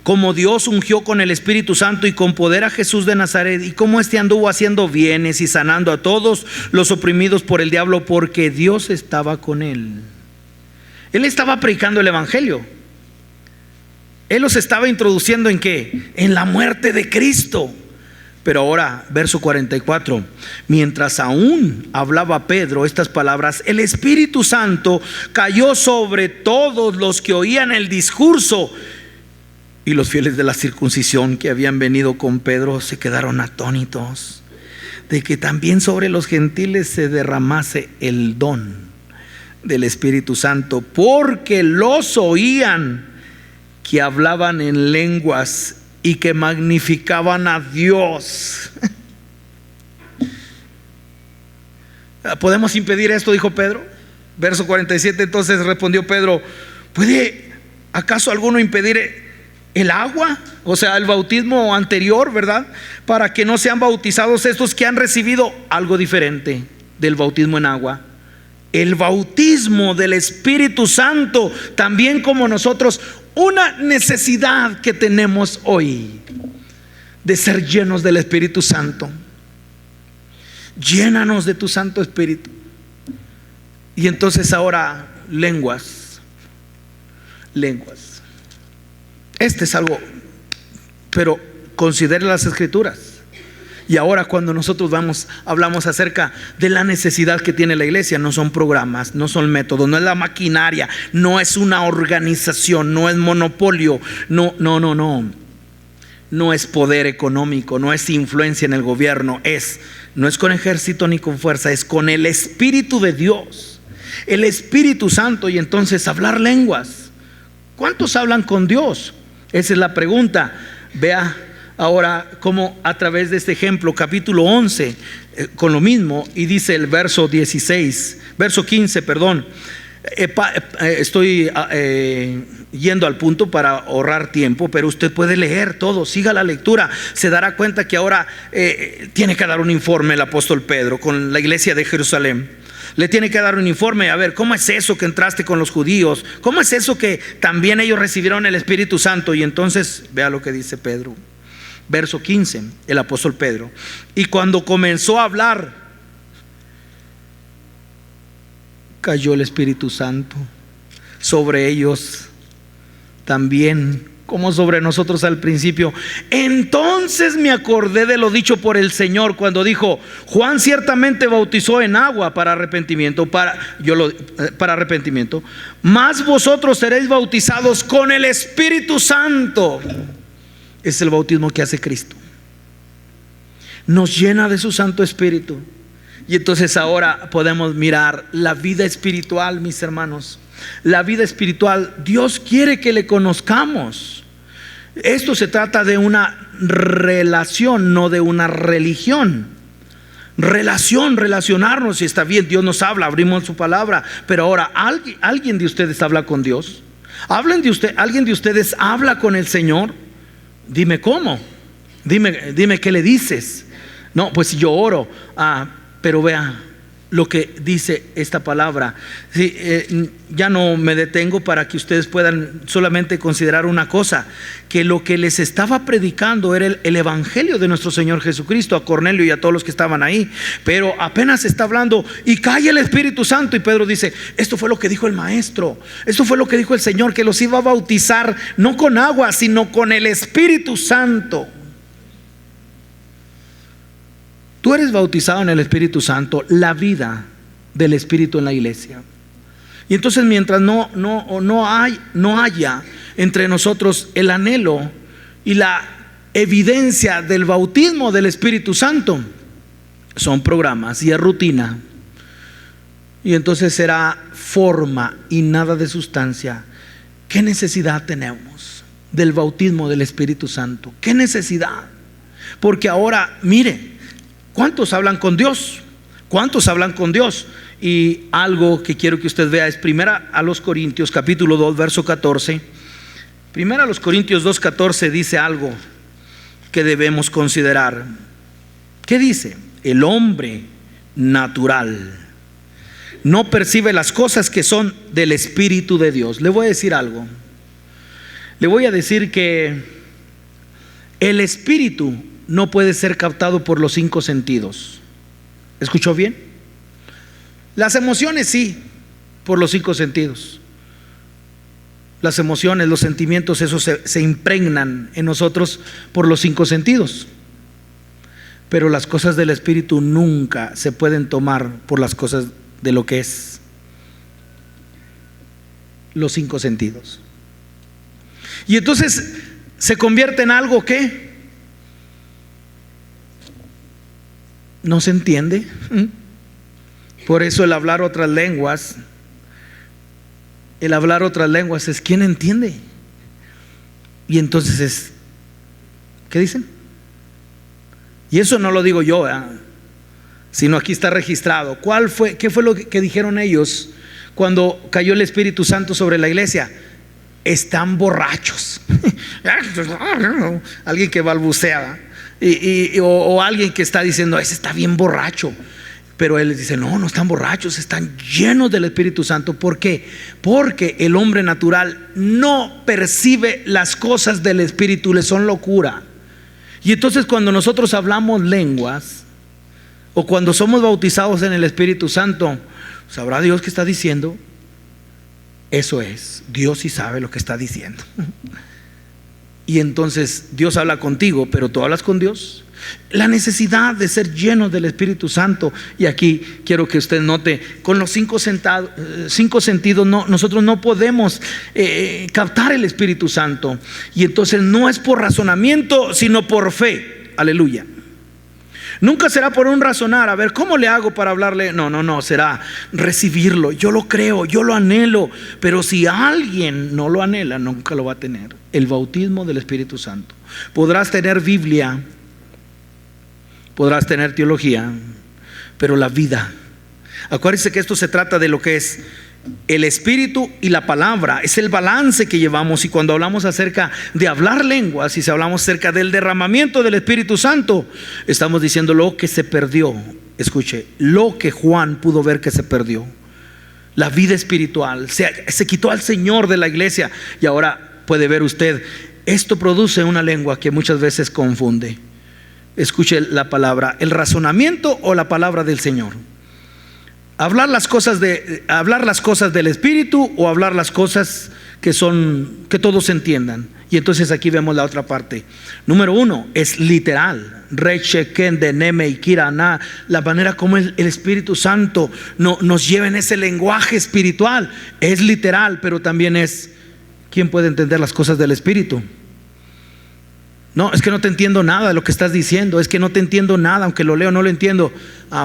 Como Dios ungió con el Espíritu Santo y con poder a Jesús de Nazaret, y como éste anduvo haciendo bienes y sanando a todos los oprimidos por el diablo, porque Dios estaba con él. Él estaba predicando el evangelio. Él los estaba introduciendo ¿en qué? En la muerte de Cristo. Pero ahora, verso 44, mientras aún hablaba Pedro estas palabras, el Espíritu Santo cayó sobre todos los que oían el discurso. Y los fieles de la circuncisión que habían venido con Pedro se quedaron atónitos de que también sobre los gentiles se derramase el don del Espíritu Santo, porque los oían que hablaban en lenguas y que magnificaban a Dios. ¿Podemos impedir esto?, dijo Pedro. Verso 47, entonces respondió Pedro: ¿puede acaso alguno impedir el agua? O sea, el bautismo anterior, ¿verdad? Para que no sean bautizados estos que han recibido algo diferente del bautismo en agua, el bautismo del Espíritu Santo, también como nosotros. Una necesidad que tenemos hoy de ser llenos del Espíritu Santo. Llénanos de tu Santo Espíritu. Y entonces ahora, lenguas. Este es algo, pero considere las Escrituras. Y ahora cuando nosotros hablamos acerca de la necesidad que tiene la iglesia, no son programas, no son métodos, no es la maquinaria, no es una organización, no es monopolio, no es poder económico, no es influencia en el gobierno, no es con ejército ni con fuerza, es con el Espíritu de Dios, el Espíritu Santo. Y entonces hablar lenguas. ¿Cuántos hablan con Dios? Esa es la pregunta. Vea ahora cómo a través de este ejemplo, capítulo 11, con lo mismo, y dice el verso 15, perdón. Estoy yendo al punto para ahorrar tiempo, pero usted puede leer todo, siga la lectura, se dará cuenta que ahora tiene que dar un informe el apóstol Pedro con la iglesia de Jerusalén. Le tiene que dar un informe, a ver, ¿cómo es eso que entraste con los judíos? ¿Cómo es eso que también ellos recibieron el Espíritu Santo? Y entonces, vea lo que dice Pedro. Verso 15, el apóstol Pedro: y cuando comenzó a hablar, cayó el Espíritu Santo sobre ellos también, como sobre nosotros al principio. Entonces me acordé de lo dicho por el Señor cuando dijo: Juan ciertamente bautizó en agua para arrepentimiento, mas vosotros seréis bautizados con el Espíritu Santo. Es el bautismo que hace Cristo. Nos llena de su Santo Espíritu. Y entonces ahora podemos mirar la vida espiritual, mis hermanos. La vida espiritual, Dios quiere que le conozcamos. Esto se trata de una relación, no de una religión. Relacionarnos, y está bien, Dios nos habla, abrimos su palabra. Pero ahora, ¿alguien de ustedes habla con Dios? ¿Alguien de ustedes habla con el Señor? Dime cómo, dime qué le dices. No, pues yo oro. Pero vea lo que dice esta palabra. Sí, ya no me detengo para que ustedes puedan solamente considerar una cosa: que lo que les estaba predicando era el evangelio de nuestro Señor Jesucristo a Cornelio y a todos los que estaban ahí. Pero apenas está hablando y cae el Espíritu Santo, y Pedro dice: esto fue lo que dijo el maestro, esto fue lo que dijo el Señor, que los iba a bautizar no con agua, sino con el Espíritu Santo. Tú eres bautizado en el Espíritu Santo, la vida del Espíritu en la iglesia. Y entonces mientras no haya entre nosotros el anhelo y la evidencia del bautismo del Espíritu Santo, son programas y es rutina. Y entonces será forma y nada de sustancia. ¿Qué necesidad tenemos del bautismo del Espíritu Santo? ¿Qué necesidad? Porque ahora, mire, ¿cuántos hablan con Dios? ¿Cuántos hablan con Dios? Y algo que quiero que usted vea es primera a los Corintios capítulo 2 verso 14. Primera a los Corintios 2, 14 dice algo que debemos considerar. ¿Qué dice? El hombre natural no percibe las cosas que son del Espíritu de Dios. Le voy a decir algo. Le voy a decir que el Espíritu no puede ser captado por los 5 sentidos. ¿Escuchó bien? Las emociones sí, por los 5 sentidos. Las emociones, los sentimientos, eso se impregnan en nosotros por los 5 sentidos. Pero las cosas del Espíritu nunca se pueden tomar por las cosas de lo que es los 5 sentidos. Y entonces se convierte en algo que no se entiende. Por eso el hablar otras lenguas es ¿quién entiende? Y entonces es, ¿qué dicen? Y eso no lo digo yo, sino aquí está registrado. ¿Qué fue lo que dijeron ellos cuando cayó el Espíritu Santo sobre la iglesia? Están borrachos. Alguien que balbucea, o alguien que está diciendo, ese está bien borracho. Pero él les dice, no están borrachos, están llenos del Espíritu Santo. ¿Por qué? Porque el hombre natural no percibe las cosas del Espíritu, le son locura. Y entonces cuando nosotros hablamos lenguas, o cuando somos bautizados en el Espíritu Santo, ¿sabrá Dios qué está diciendo? Eso es, Dios sí sabe lo que está diciendo. Y entonces Dios habla contigo, pero tú hablas con Dios. La necesidad de ser llenos del Espíritu Santo. Y aquí quiero que usted note, con los 5 sentidos nosotros no podemos captar el Espíritu Santo. Y entonces no es por razonamiento, sino por fe. Aleluya. Nunca será por un razonar, a ver, ¿cómo le hago para hablarle? No, será recibirlo. Yo lo creo, yo lo anhelo. Pero si alguien no lo anhela, nunca lo va a tener. El bautismo del Espíritu Santo. Podrás tener Biblia, podrás tener teología, pero la vida. Acuérdense que esto se trata de lo que es el Espíritu y la palabra. Es el balance que llevamos. Y cuando hablamos acerca de hablar lenguas, y si hablamos acerca del derramamiento del Espíritu Santo, estamos diciendo lo que se perdió. Escuche, lo que Juan pudo ver que se perdió, la vida espiritual. Se quitó al Señor de la iglesia. Y ahora puede ver usted, esto produce una lengua que muchas veces confunde. Escuche la palabra, el razonamiento o la palabra del Señor. Hablar las cosas del Espíritu, o hablar las cosas que todos entiendan. Y entonces aquí vemos la otra parte. Número 1 es literal. La manera como el Espíritu Santo nos lleva en ese lenguaje espiritual es literal, pero también es, ¿quién puede entender las cosas del Espíritu? No, es que no te entiendo nada de lo que estás diciendo. Es que no te entiendo nada, aunque lo leo no lo entiendo.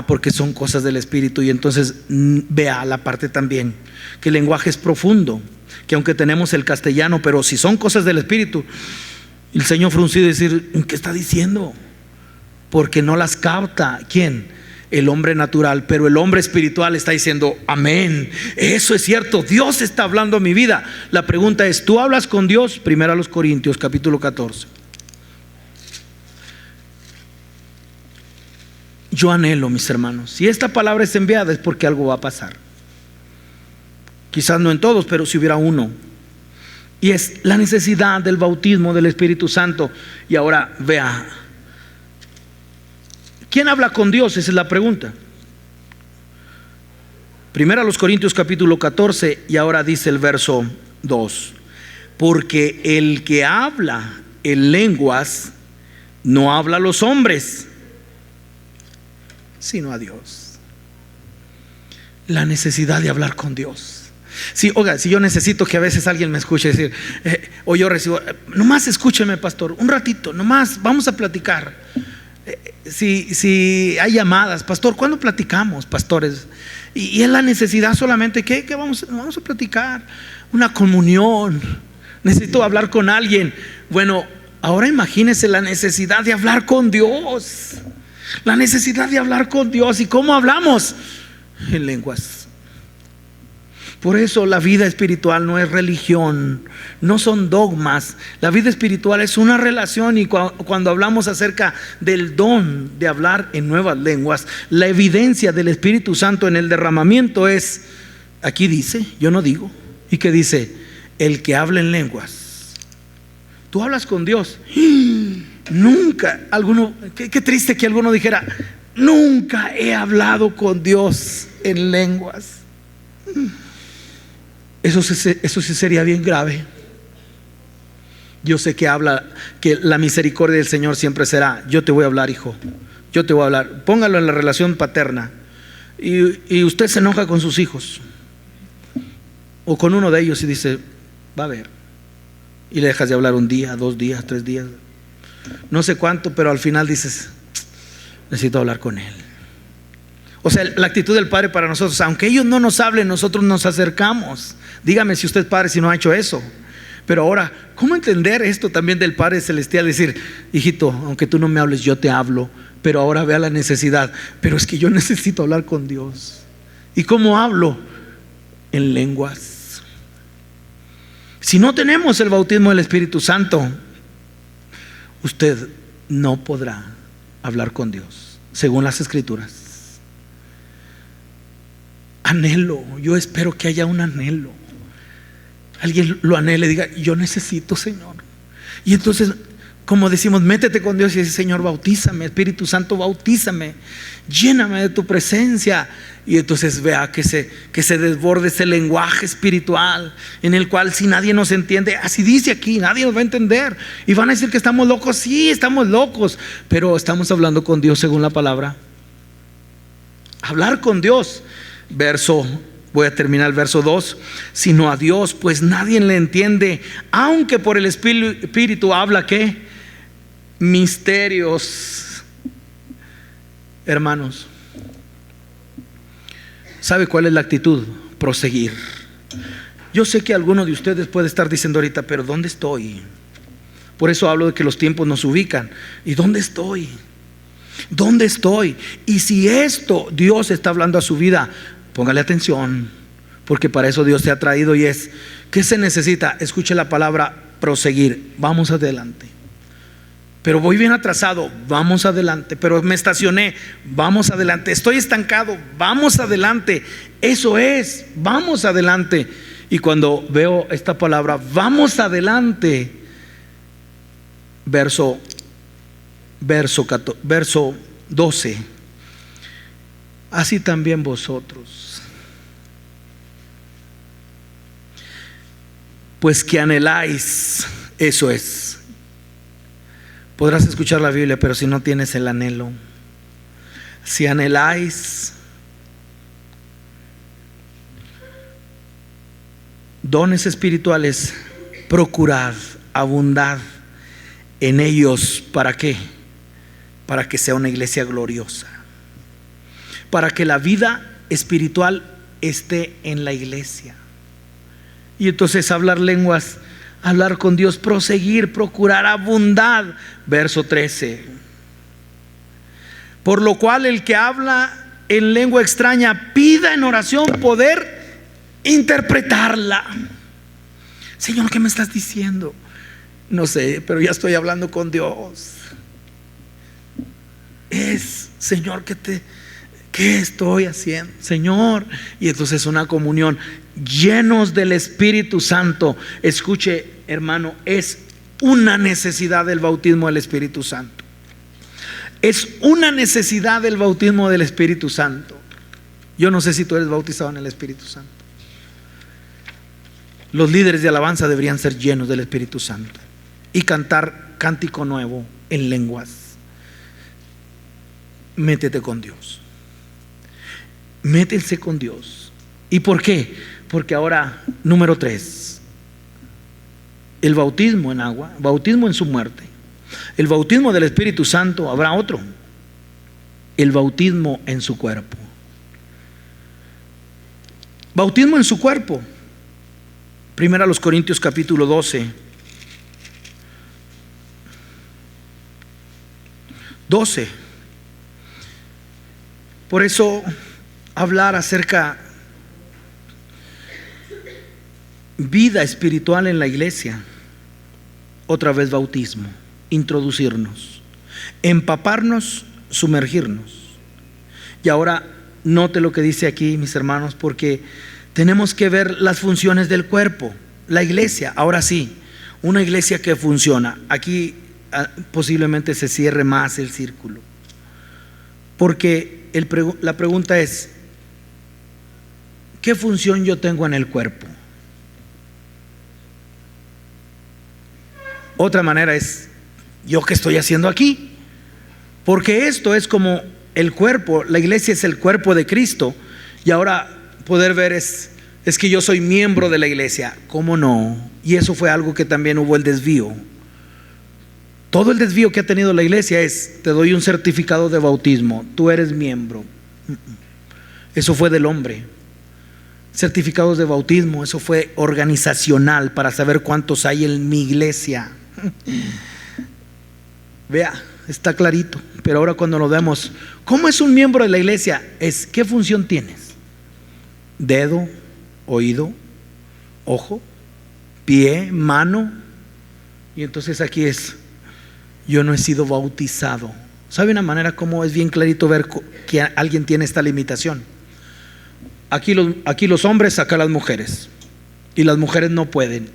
Porque son cosas del Espíritu. Y entonces vea la parte también, que el lenguaje es profundo, que aunque tenemos el castellano, pero si son cosas del Espíritu, el Señor fruncido y decir, ¿qué está diciendo? Porque no las capta. ¿Quién? El hombre natural. Pero el hombre espiritual está diciendo, amén, eso es cierto, Dios está hablando a mi vida. La pregunta es, ¿tú hablas con Dios? Primero a los Corintios capítulo 14. Yo anhelo, mis hermanos, si esta palabra es enviada es porque algo va a pasar. Quizás no en todos, pero si hubiera uno. Y es la necesidad del bautismo del Espíritu Santo. Y ahora vea, ¿quién habla con Dios? Esa es la pregunta. Primero a los Corintios capítulo 14, y ahora dice el verso 2: porque el que habla en lenguas no habla a los hombres, sino a Dios. La necesidad de hablar con Dios. Sí, oiga, si yo necesito que a veces alguien me escuche decir, o yo recibo, nomás escúcheme, pastor, un ratito, nomás vamos a platicar. Si hay llamadas, pastor, ¿cuándo platicamos, pastores? Y es la necesidad solamente que vamos a platicar, una comunión. Necesito hablar con alguien. Bueno, ahora imagínese la necesidad de hablar con Dios. La necesidad de hablar con Dios. ¿Y cómo hablamos? En lenguas. Por eso la vida espiritual no es religión, no son dogmas. La vida espiritual es una relación, y cuando hablamos acerca del don de hablar en nuevas lenguas, la evidencia del Espíritu Santo en el derramamiento es, aquí dice, yo no digo, y que dice, el que habla en lenguas. Tú hablas con Dios. Nunca, qué triste que alguno dijera, nunca he hablado con Dios en lenguas. Eso sí sería bien grave. Yo sé que la misericordia del Señor siempre será, yo te voy a hablar, hijo, yo te voy a hablar. Póngalo en la relación paterna, y usted se enoja con sus hijos o con uno de ellos y dice, va a ver, y le dejas de hablar un día, 2 días, 3 días, no sé cuánto, pero al final dices, necesito hablar con él. O sea, la actitud del Padre para nosotros, aunque ellos no nos hablen, nosotros nos acercamos. Dígame si usted es padre, si no ha hecho eso. Pero ahora, ¿cómo entender esto también del Padre Celestial? Decir, hijito, aunque tú no me hables, yo te hablo. Pero ahora vea la necesidad. Pero es que yo necesito hablar con Dios. ¿Y cómo hablo? En lenguas. Si no tenemos el bautismo del Espíritu Santo, usted no podrá hablar con Dios, según las Escrituras. Anhelo, yo espero que haya un anhelo. Alguien lo anhele, diga, yo necesito, Señor. Y entonces, como decimos, métete con Dios y dice, Señor, bautízame, Espíritu Santo, bautízame, lléname de tu presencia. Y entonces vea que se desborde ese lenguaje espiritual, en el cual si nadie nos entiende, así dice aquí, nadie nos va a entender. Y van a decir que estamos locos. Sí, estamos locos, pero estamos hablando con Dios según la palabra. Hablar con Dios. Voy a terminar el verso 2. Sino a Dios, pues nadie le entiende, aunque por el Espíritu habla, ¿qué? Misterios. Hermanos, ¿sabe cuál es la actitud? Proseguir. Yo sé que alguno de ustedes puede estar diciendo ahorita, pero ¿dónde estoy? Por eso hablo de que los tiempos nos ubican. ¿Y dónde estoy? ¿Dónde estoy? Y si esto Dios está hablando a su vida, póngale atención, porque para eso Dios te ha traído. Y es, ¿qué se necesita? Escuche la palabra proseguir. Vamos adelante. Pero voy bien atrasado, vamos adelante. Pero me estacioné, vamos adelante. Estoy estancado, vamos adelante. Eso es, vamos adelante. Y cuando veo esta palabra, vamos adelante, verso 12. Así también vosotros, pues que anheláis, eso es. Podrás escuchar la Biblia, pero si no tienes el anhelo, si anheláis dones espirituales, procurad, abundad en ellos. ¿Para qué? Para que sea una iglesia gloriosa, para que la vida espiritual esté en la iglesia. Y entonces hablar lenguas, hablar con Dios, proseguir, procurar, abundar. Verso 13. Por lo cual el que habla en lengua extraña, pida en oración poder interpretarla. Señor, ¿qué me estás diciendo? No sé, pero ya estoy hablando con Dios. Señor, ¿qué estoy haciendo, Señor? Y entonces una comunión, llenos del Espíritu Santo. Escuche, hermano, es una necesidad del bautismo del Espíritu Santo. Es una necesidad del bautismo del Espíritu Santo. Yo no sé si tú eres bautizado en el Espíritu Santo. Los líderes de alabanza deberían ser llenos del Espíritu Santo y cantar cántico nuevo en lenguas. Métete con Dios. Métese con Dios. ¿Y por qué? Porque ahora, número 3, el bautismo en agua, bautismo en su muerte. El bautismo del Espíritu Santo, habrá otro. El bautismo en su cuerpo. Bautismo en su cuerpo. Primera a los Corintios capítulo 12. 12. Por eso hablar acerca vida espiritual en la iglesia, otra vez bautismo, introducirnos, empaparnos, sumergirnos. Y ahora note lo que dice aquí, mis hermanos, porque tenemos que ver las funciones del cuerpo. La iglesia, ahora sí, una iglesia que funciona. Aquí posiblemente se cierre más el círculo, porque la pregunta es: ¿qué función yo tengo en el cuerpo? Otra manera es: ¿yo qué estoy haciendo aquí? Porque esto es como el cuerpo, la iglesia es el cuerpo de Cristo. Y ahora poder ver es que yo soy miembro de la iglesia. ¿Cómo no? Y eso fue algo que también hubo el desvío. Todo el desvío que ha tenido la iglesia es: te doy un certificado de bautismo, tú eres miembro. Eso fue del hombre. Certificados de bautismo, eso fue organizacional para saber cuántos hay en mi iglesia. Vea, está clarito. Pero ahora cuando lo vemos, ¿cómo es un miembro de la iglesia? Es: ¿qué función tienes? Dedo, oído, ojo, pie, mano. Y entonces aquí es: yo no he sido bautizado. ¿Sabe una manera como es bien clarito ver que alguien tiene esta limitación? Aquí los hombres, acá las mujeres. Y las mujeres no pueden.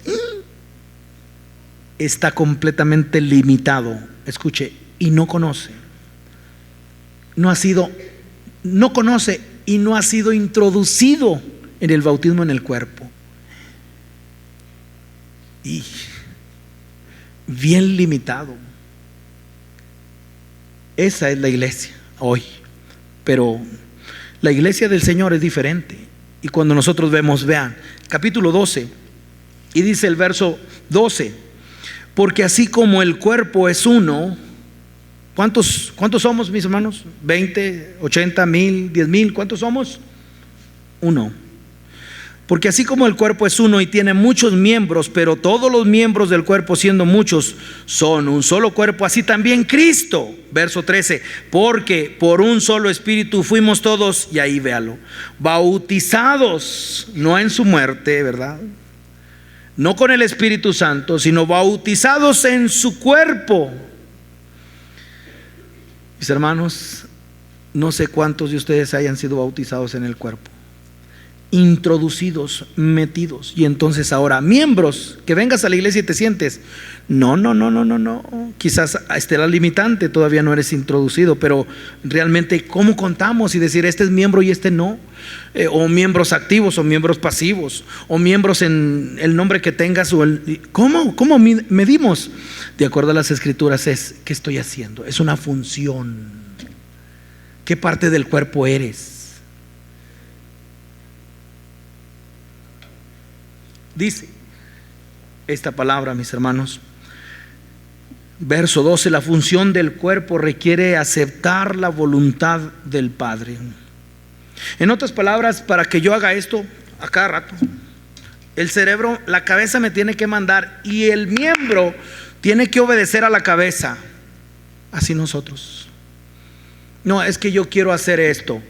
Está completamente limitado. Escuche, y no conoce. No conoce y no ha sido introducido en el bautismo en el cuerpo. Y bien limitado. Esa es la iglesia hoy. Pero la iglesia del Señor es diferente. Y cuando nosotros vemos, vean, capítulo 12, y dice el verso 12: porque así como el cuerpo es uno. ¿Cuántos somos, mis hermanos? 20, 80, 1000, 10,000. ¿Cuántos somos? Uno. Porque así como el cuerpo es uno y tiene muchos miembros, pero todos los miembros del cuerpo, siendo muchos, son un solo cuerpo, así también Cristo. Verso 13: porque por un solo espíritu fuimos todos, y ahí véalo, bautizados, no en su muerte, ¿verdad? No con el Espíritu Santo, sino bautizados en su cuerpo. Mis hermanos, no sé cuántos de ustedes hayan sido bautizados en el cuerpo, introducidos, metidos. Y entonces ahora, miembros, que vengas a la iglesia y te sientes, no, quizás esté la limitante, todavía no eres introducido, pero realmente ¿cómo contamos y decir este es miembro y este no? O miembros activos o miembros pasivos, o miembros en el nombre que tengas, ¿cómo medimos? De acuerdo a las escrituras es: ¿qué estoy haciendo? Es una función. ¿Qué parte del cuerpo eres? Dice esta palabra, mis hermanos, verso 12: la función del cuerpo requiere aceptar la voluntad del Padre. En otras palabras, para que yo haga esto a cada rato, el cerebro, la cabeza me tiene que mandar, y el miembro tiene que obedecer a la cabeza. Así nosotros. No, es que yo quiero hacer esto.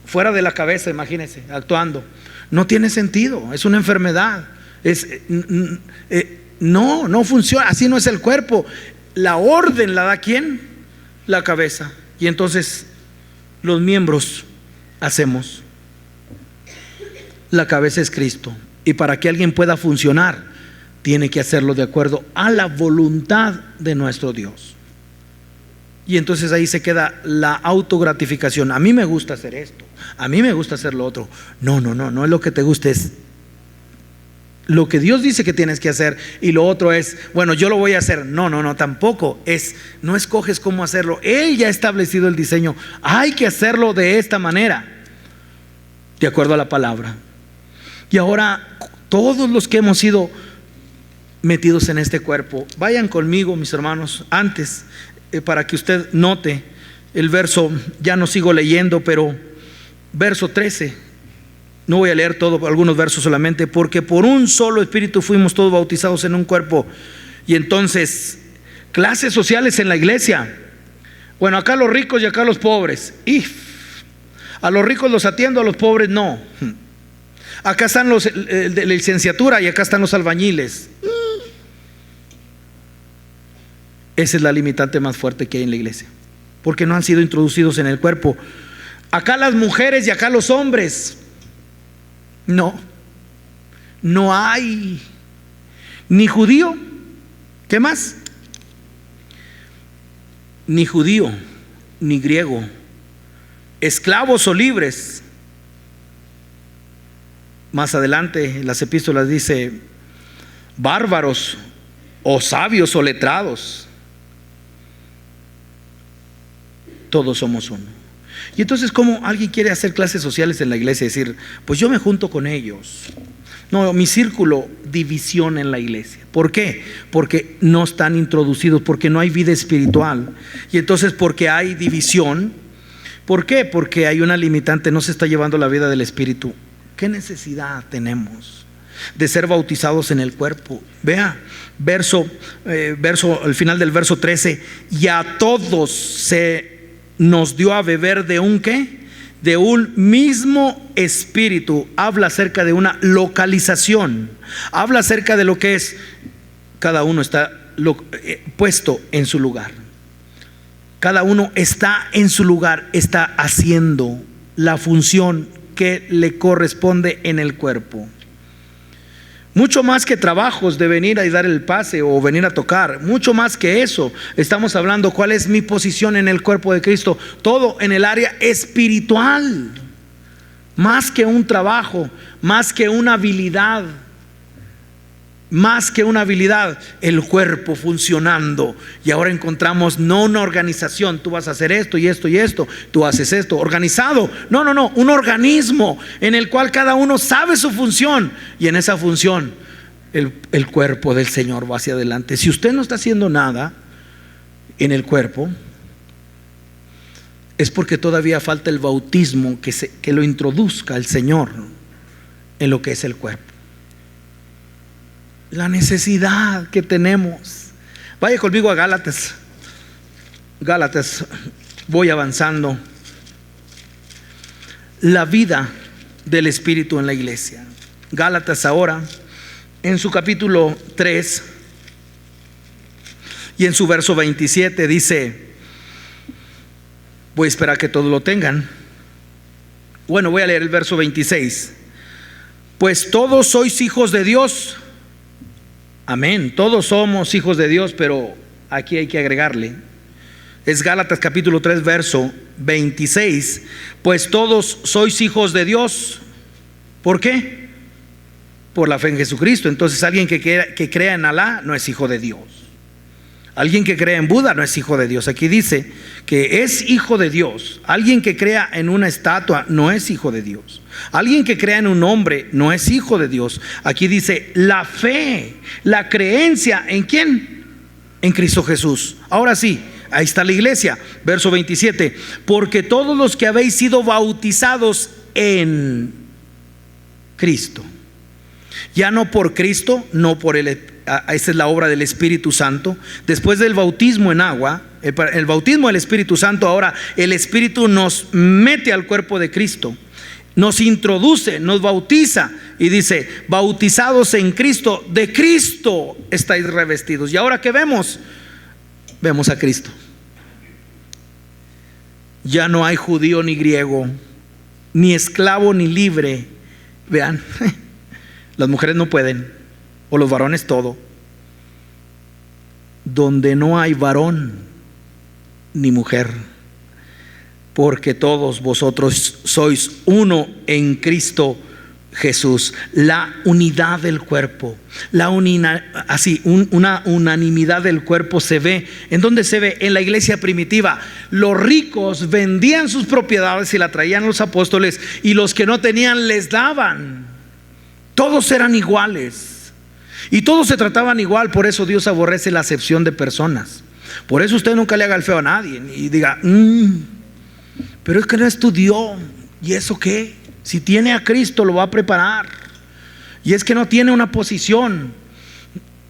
Fuera de la cabeza, imagínense, actuando. No tiene sentido, es una enfermedad. No funciona, así no es el cuerpo. La orden la da ¿quién? La cabeza. Y entonces los miembros hacemos. La cabeza es Cristo. Y para que alguien pueda funcionar, tiene que hacerlo de acuerdo a la voluntad de nuestro Dios. Y entonces ahí se queda la autogratificación. A mí me gusta hacer esto, a mí me gusta hacer lo otro. No es lo que te guste, es lo que Dios dice que tienes que hacer. Y lo otro es, bueno, yo lo voy a hacer. No, tampoco es, no escoges cómo hacerlo. Él ya ha establecido el diseño. Hay que hacerlo de esta manera, de acuerdo a la palabra. Y ahora todos los que hemos sido metidos en este cuerpo, vayan conmigo, mis hermanos, antes, para que usted note el verso, ya no sigo leyendo, pero verso 13, no voy a leer todo, algunos versos solamente, porque por un solo espíritu fuimos todos bautizados en un cuerpo. Y entonces, clases sociales en la iglesia. Bueno, acá los ricos y acá los pobres. Y a los ricos los atiendo, a los pobres no. Acá están los de la licenciatura y acá están los albañiles. Esa es la limitante más fuerte que hay en la iglesia, porque no han sido introducidos en el cuerpo. Acá las mujeres y acá los hombres. No hay ni judío, ¿qué más? Ni judío, ni griego, esclavos o libres. Más adelante en las epístolas dice bárbaros o sabios o letrados. Todos somos uno. Y entonces, ¿cómo alguien quiere hacer clases sociales en la iglesia? Decir, pues yo me junto con ellos. No, mi círculo, división en la iglesia. ¿Por qué? Porque no están introducidos, porque no hay vida espiritual. Y entonces, porque hay división. ¿Por qué? Porque hay una limitante, no se está llevando la vida del espíritu. ¿Qué necesidad tenemos de ser bautizados en el cuerpo? Vea, al final del verso 13, y a todos se nos dio a beber de un ¿qué? De un mismo espíritu. Habla acerca de una localización, habla acerca de lo que es, cada uno está puesto en su lugar, cada uno está en su lugar, está haciendo la función que le corresponde en el cuerpo. Mucho más que trabajos de venir a dar el pase o venir a tocar, mucho más que eso. Estamos hablando cuál es mi posición en el cuerpo de Cristo, todo en el área espiritual. Más que un trabajo, más que una habilidad, el cuerpo funcionando. Y ahora encontramos no una organización, tú vas a hacer esto y esto y esto, tú haces esto, organizado. No, un organismo en el cual cada uno sabe su función, y en esa función el cuerpo del Señor va hacia adelante. Si usted no está haciendo nada en el cuerpo, es porque todavía falta el bautismo que lo introduzca el Señor en lo que es el cuerpo. La necesidad que tenemos. Vaya conmigo a Gálatas, voy avanzando. La vida del Espíritu en la iglesia. Gálatas ahora, en su capítulo 3 y en su verso 27 dice, voy a esperar que todos lo tengan. Bueno, voy a leer el verso 26. Pues todos sois hijos de Dios. Amén, todos somos hijos de Dios, pero aquí hay que agregarle. Es Gálatas capítulo 3 verso 26. Pues todos sois hijos de Dios. ¿Por qué? Por la fe en Jesucristo. Entonces alguien que crea en Alá no es hijo de Dios. Alguien que crea en Buda no es hijo de Dios. Aquí dice que es hijo de Dios. Alguien que crea en una estatua no es hijo de Dios. Alguien que crea en un hombre no es hijo de Dios. Aquí dice la fe, la creencia ¿en quién? En Cristo Jesús. Ahora sí, ahí está la iglesia. Verso 27. Porque todos los que habéis sido bautizados en Cristo, ya no por Cristo, no por esa es la obra del Espíritu Santo. Después del bautismo en agua, el bautismo del Espíritu Santo, ahora el Espíritu nos mete al cuerpo de Cristo, nos introduce, nos bautiza y dice, bautizados en Cristo, de Cristo estáis revestidos. Y ahora ¿qué vemos? Vemos a Cristo. Ya no hay judío ni griego, ni esclavo ni libre. Vean, las mujeres no pueden, o los varones todo. Donde no hay varón ni mujer, porque todos vosotros sois uno en Cristo Jesús. La unidad del cuerpo, una unanimidad del cuerpo se ve. ¿En dónde se ve? En la iglesia primitiva. Los ricos vendían sus propiedades y la traían los apóstoles, y los que no tenían les daban. Todos eran iguales y todos se trataban igual. Por eso Dios aborrece la acepción de personas. Por eso usted nunca le haga el feo a nadie y diga, pero es que no estudió. ¿Y eso qué? Si tiene a Cristo lo va a preparar. Y es que no tiene una posición.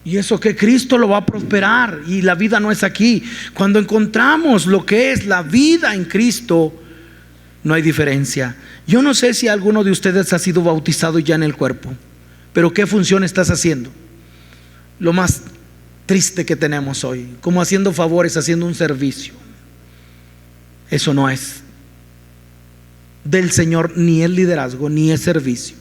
¿Y eso qué? Cristo lo va a prosperar. Y la vida no es aquí. Cuando encontramos lo que es la vida en Cristo, no hay diferencia. Yo no sé si alguno de ustedes ha sido bautizado ya en el cuerpo, pero ¿qué función estás haciendo? Lo más triste que tenemos hoy, como haciendo favores, haciendo un servicio. Eso no es del Señor, ni el liderazgo, ni el servicio.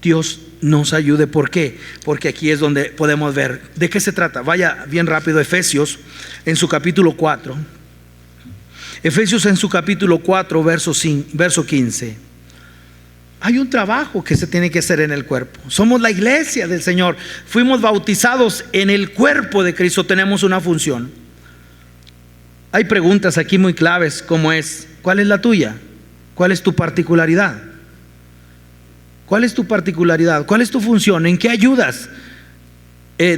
Dios nos ayude. ¿Por qué? Porque aquí es donde podemos ver de qué se trata. Vaya bien rápido, Efesios en su capítulo 4. Efesios en su capítulo 4, verso 15. Hay un trabajo que se tiene que hacer en el cuerpo. Somos la iglesia del Señor. Fuimos bautizados en el cuerpo de Cristo. Tenemos una función. Hay preguntas aquí muy claves, como es: ¿cuál es la tuya? ¿Cuál es tu particularidad? ¿Cuál es tu particularidad? ¿Cuál es tu función? ¿En qué ayudas?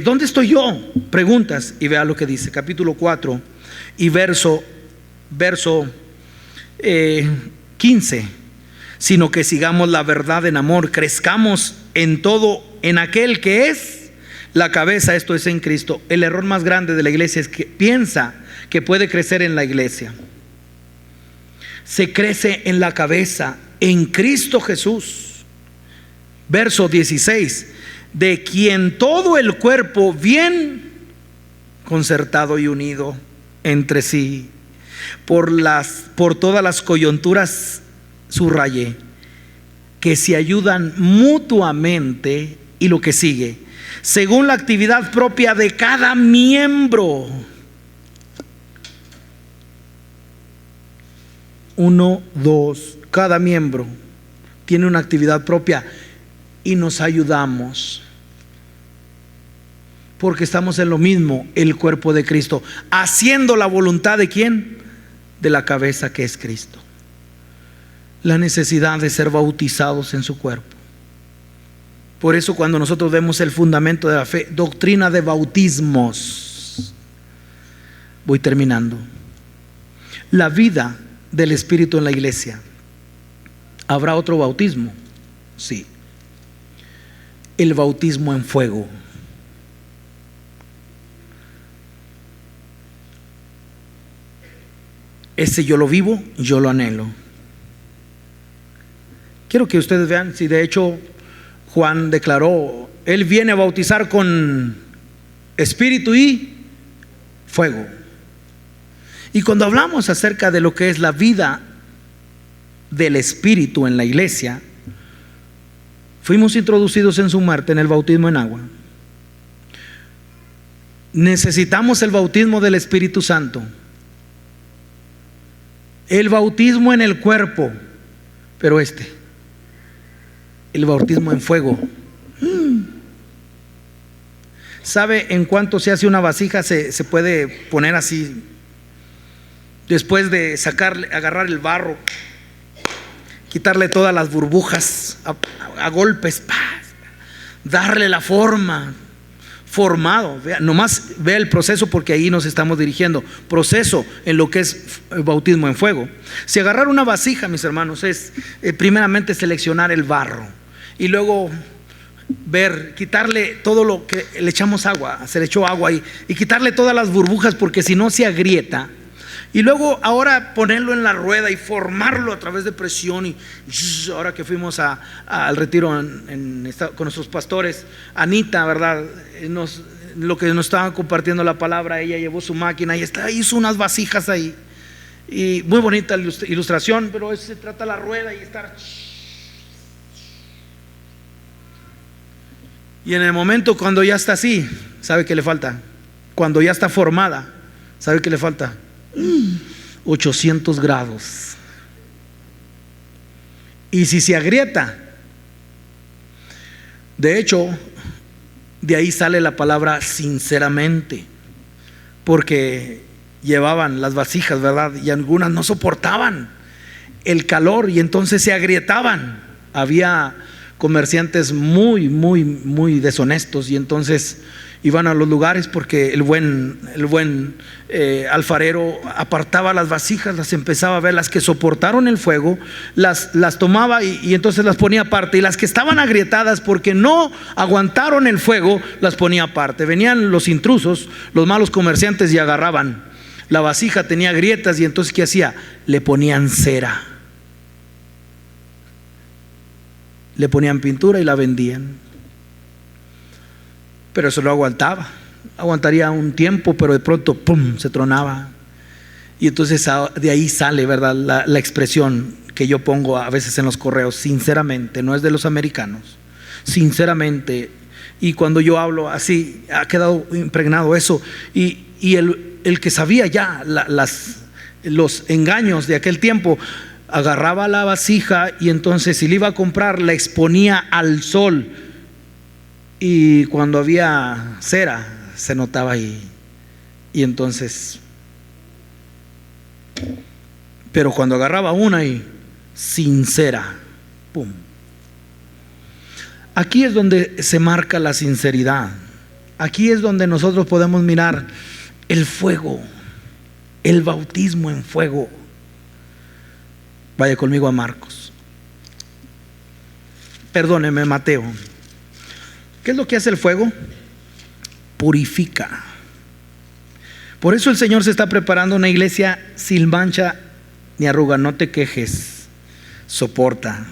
¿Dónde estoy yo? Preguntas. Y vea lo que dice, capítulo 4 y verso 15. Sino que sigamos la verdad en amor, crezcamos en todo en aquel que es la cabeza, esto es en Cristo. El error más grande de la iglesia es que piensa que puede crecer en la iglesia. Se crece en la cabeza, en Cristo Jesús. Verso 16: de quien todo el cuerpo bien concertado y unido entre sí por todas las coyunturas, subrayé, que se ayudan mutuamente. Y lo que sigue: según la actividad propia de cada miembro. 1, 2, cada miembro tiene una actividad propia y nos ayudamos, porque estamos en lo mismo, el cuerpo de Cristo, haciendo la voluntad de ¿quién? De la cabeza, que es Cristo. La necesidad de ser bautizados en su cuerpo. Por eso cuando nosotros vemos el fundamento de la fe, doctrina de bautismos, voy terminando, la vida del Espíritu en la iglesia. ¿Habrá otro bautismo? Sí. El bautismo en fuego. Ese yo lo vivo, yo lo anhelo. Quiero que ustedes vean si de hecho Juan declaró, él viene a bautizar con espíritu y fuego. Y cuando hablamos acerca de lo que es la vida del Espíritu en la iglesia, fuimos introducidos en su muerte en el bautismo en agua. Necesitamos el bautismo del Espíritu Santo, el bautismo en el cuerpo, pero el bautismo en fuego. ¿Sabe en cuánto se hace una vasija? Se puede poner así, después de agarrar el barro, quitarle todas las burbujas a golpes, darle la forma, formado. Nomás vea el proceso, porque ahí nos estamos dirigiendo. Proceso en lo que es el bautismo en fuego. Si agarrar una vasija, mis hermanos, es primeramente seleccionar el barro y luego quitarle todo lo que le echamos agua, se le echó agua y quitarle todas las burbujas, porque si no se agrieta. Y luego ahora ponerlo en la rueda y formarlo a través de presión. Y ahora que fuimos al retiro con nuestros pastores, Anita, ¿verdad? Lo que nos estaban compartiendo la palabra, ella llevó su máquina y hizo unas vasijas ahí. Y muy bonita ilustración, pero se trata la rueda y estar. Y en el momento cuando ya está así, ¿sabe qué le falta? Cuando ya está formada, ¿sabe qué le falta? 800 grados. Y si se agrieta, de hecho, de ahí sale la palabra sinceramente, porque llevaban las vasijas, ¿verdad? Y algunas no soportaban el calor y entonces se agrietaban. había comerciantes muy deshonestos, y entonces iban a los lugares porque el buen alfarero apartaba las vasijas, las empezaba a ver, las que soportaron el fuego, las tomaba y entonces las ponía aparte, y las que estaban agrietadas porque no aguantaron el fuego, las ponía aparte. Venían los intrusos, los malos comerciantes, y agarraban la vasija, tenía grietas, y entonces ¿qué hacía? Le ponían cera, le ponían pintura y la vendían. Pero eso lo aguantaría un tiempo, pero de pronto ¡pum!, se tronaba. Y entonces de ahí sale, ¿verdad?, la expresión que yo pongo a veces en los correos: sinceramente. No es de los americanos, sinceramente. Y cuando yo hablo así, ha quedado impregnado eso. Y el que sabía ya los engaños de aquel tiempo, agarraba la vasija y entonces, si le iba a comprar, la exponía al sol, y cuando había cera se notaba ahí. Y entonces, pero cuando agarraba una y sin cera, pum. Aquí es donde se marca la sinceridad. Aquí es donde nosotros podemos mirar el fuego, el bautismo en fuego. Vaya conmigo a Marcos. Perdóneme, Mateo. ¿Qué es lo que hace el fuego? Purifica. Por eso el Señor se está preparando una iglesia sin mancha ni arruga. No te quejes, soporta.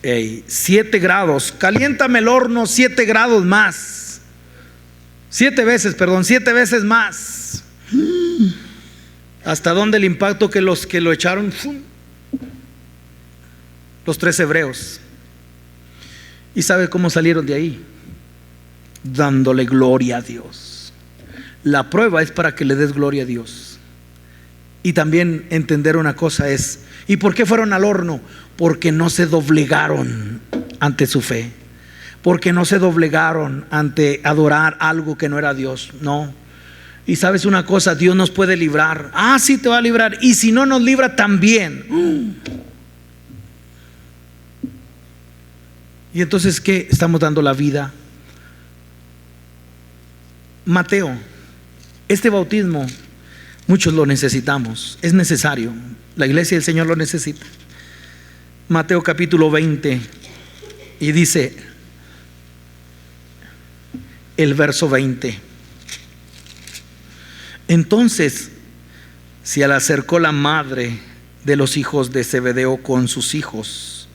7 grados, caliéntame el horno 7 grados más. 7 veces más. ¿Hasta dónde el impacto que los que lo echaron? Los 3 hebreos. ¿Y sabe cómo salieron de ahí? Dándole gloria a Dios. La prueba es para que le des gloria a Dios. Y también entender una cosa es: ¿y por qué fueron al horno? Porque no se doblegaron ante su fe, porque no se doblegaron ante adorar algo que no era Dios. No. Y sabes una cosa, Dios nos puede librar. Sí, te va a librar. Y si no nos libra, también. Y entonces, ¿qué? Estamos dando la vida. Mateo, este bautismo muchos lo necesitamos, es necesario. La iglesia del Señor lo necesita. Mateo capítulo 20, y dice el verso 20: entonces se le acercó la madre de los hijos de Zebedeo con sus hijos,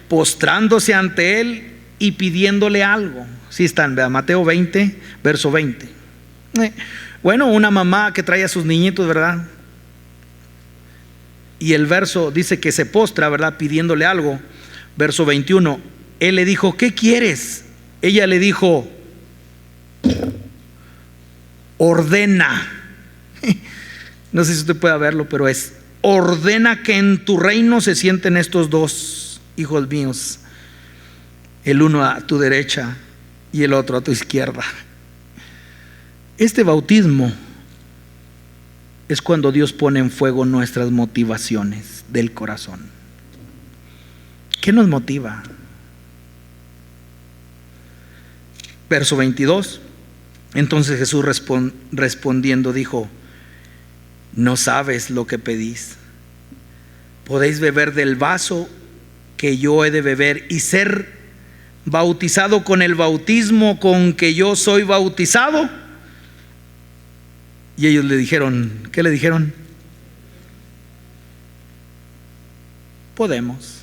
postrándose ante él y pidiéndole algo. Sí están, ¿verdad? Mateo 20, verso 20. Bueno, una mamá que trae a sus niñitos, ¿verdad? Y el verso dice que se postra, ¿verdad?, pidiéndole algo. Verso 21, él le dijo: ¿qué quieres? Ella le dijo: ordena. No sé si usted puede verlo, pero es: ordena que en tu reino se sienten estos 2 hijos míos, el uno a tu derecha y el otro a tu izquierda. Este bautismo es cuando Dios pone en fuego nuestras motivaciones del corazón. ¿Qué nos motiva? Verso 22. Entonces Jesús respondiendo dijo: no sabes lo que pedís. ¿Podéis beber del vaso que yo he de beber y ser bautizado con el bautismo con que yo soy bautizado? Y ellos le dijeron, ¿qué le dijeron? Podemos.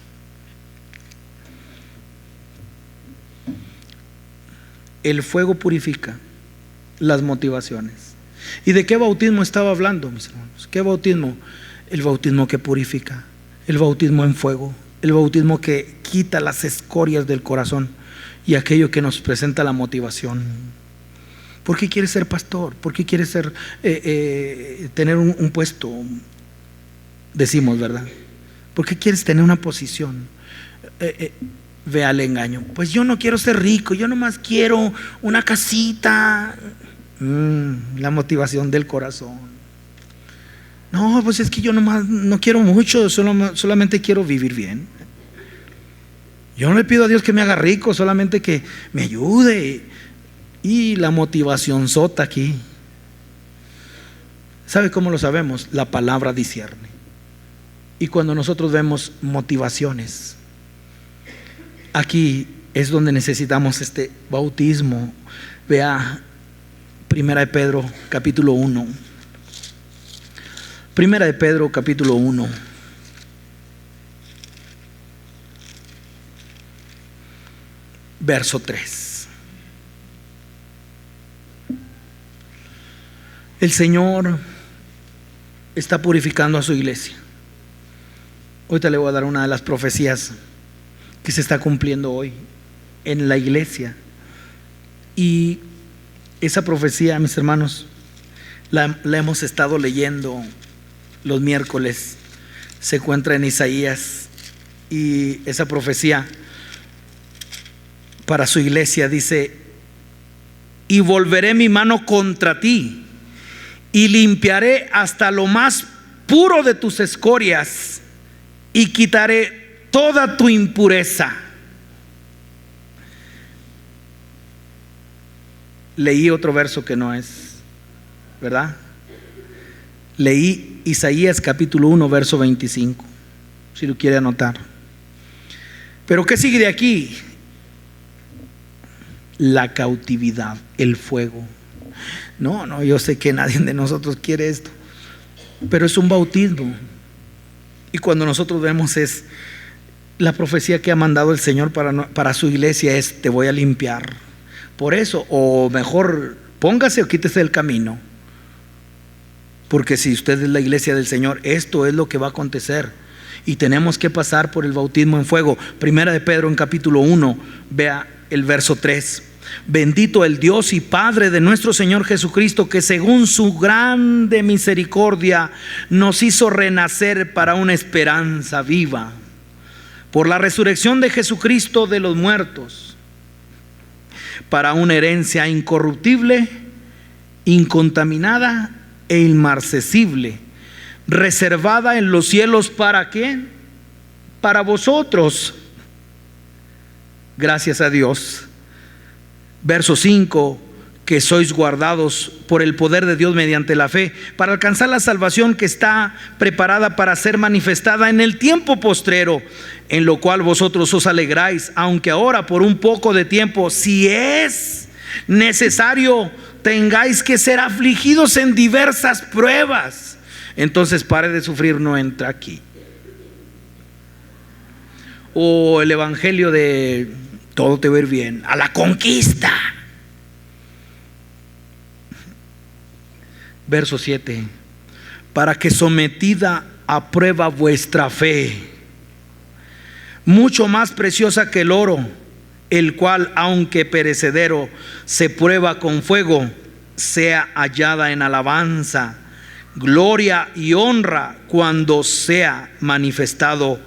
El fuego purifica las motivaciones. ¿Y de qué bautismo estaba hablando, mis hermanos? ¿Qué bautismo? El bautismo que purifica, el bautismo en fuego, el bautismo que quita las escorias del corazón y aquello que nos presenta la motivación. ¿Por qué quieres ser pastor? ¿Por qué quieres tener un puesto? Decimos, ¿verdad? ¿Por qué quieres tener una posición? Vea el engaño. Pues yo no quiero ser rico, yo nomás quiero una casita. La motivación del corazón. No, pues es que yo nomás no quiero mucho, solamente quiero vivir bien. Yo no le pido a Dios que me haga rico, solamente que me ayude. Y la motivación sota aquí. ¿Sabe cómo lo sabemos? La palabra discierne. Y cuando nosotros vemos motivaciones, aquí es donde necesitamos este bautismo. Vea Primera de Pedro capítulo 1. Primera de Pedro capítulo 1. Verso 3. El Señor está purificando a su iglesia. Ahorita le voy a dar una de las profecías que se está cumpliendo hoy en la iglesia. Y esa profecía, mis hermanos, la hemos estado leyendo los miércoles. Se encuentra en Isaías. Y esa profecía para su iglesia dice: y volveré mi mano contra ti y limpiaré hasta lo más puro de tus escorias y quitaré toda tu impureza. Leí otro verso que no es, ¿verdad? Leí Isaías capítulo 1 verso 25, si lo quiere anotar. Pero ¿qué sigue de aquí? La cautividad, el fuego. No, yo sé que nadie de nosotros quiere esto, pero es un bautismo. Y cuando nosotros vemos, es la profecía que ha mandado el Señor para su iglesia es: te voy a limpiar. Por eso, o mejor, póngase o quítese del camino, porque si usted es la iglesia del Señor, esto es lo que va a acontecer. Y tenemos que pasar por el bautismo en fuego. Primera de Pedro en capítulo 1, vea el verso 3. Bendito el Dios y Padre de nuestro Señor Jesucristo, que según su grande misericordia nos hizo renacer para una esperanza viva por la resurrección de Jesucristo de los muertos, para una herencia incorruptible, incontaminada e inmarcesible, reservada en los cielos. ¿Para qué? Para vosotros. Gracias a Dios. Verso 5, que sois guardados por el poder de Dios mediante la fe, para alcanzar la salvación que está preparada para ser manifestada en el tiempo postrero, en lo cual vosotros os alegráis, aunque ahora por un poco de tiempo, si es necesario, tengáis que ser afligidos en diversas pruebas. Entonces pare de sufrir, no entra aquí. O el evangelio de todo te va a ir bien, a la conquista. Verso 7, para que sometida a prueba vuestra fe, mucho más preciosa que el oro, el cual aunque perecedero se prueba con fuego, sea hallada en alabanza, gloria y honra cuando sea manifestado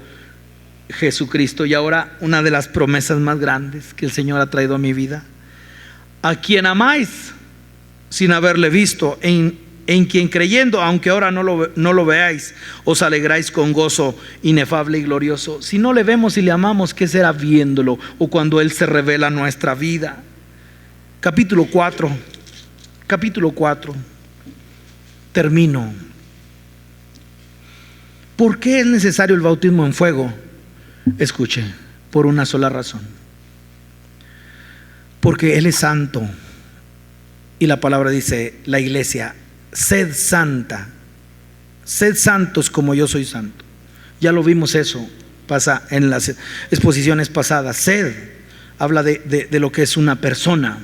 Jesucristo. Y ahora una de las promesas más grandes que el Señor ha traído a mi vida: a quien amáis sin haberle visto, en quien creyendo, aunque ahora no lo veáis, os alegráis con gozo inefable y glorioso. Si no le vemos y le amamos, ¿qué será viéndolo o cuando Él se revela en nuestra vida? Capítulo 4. Termino. ¿Por qué es necesario el bautismo en fuego? Escuche, por una sola razón: porque Él es santo. Y la palabra dice, la iglesia: sed santa, sed santos como yo soy santo. Ya lo vimos, eso pasa en las exposiciones pasadas. Sed habla de lo que es una persona,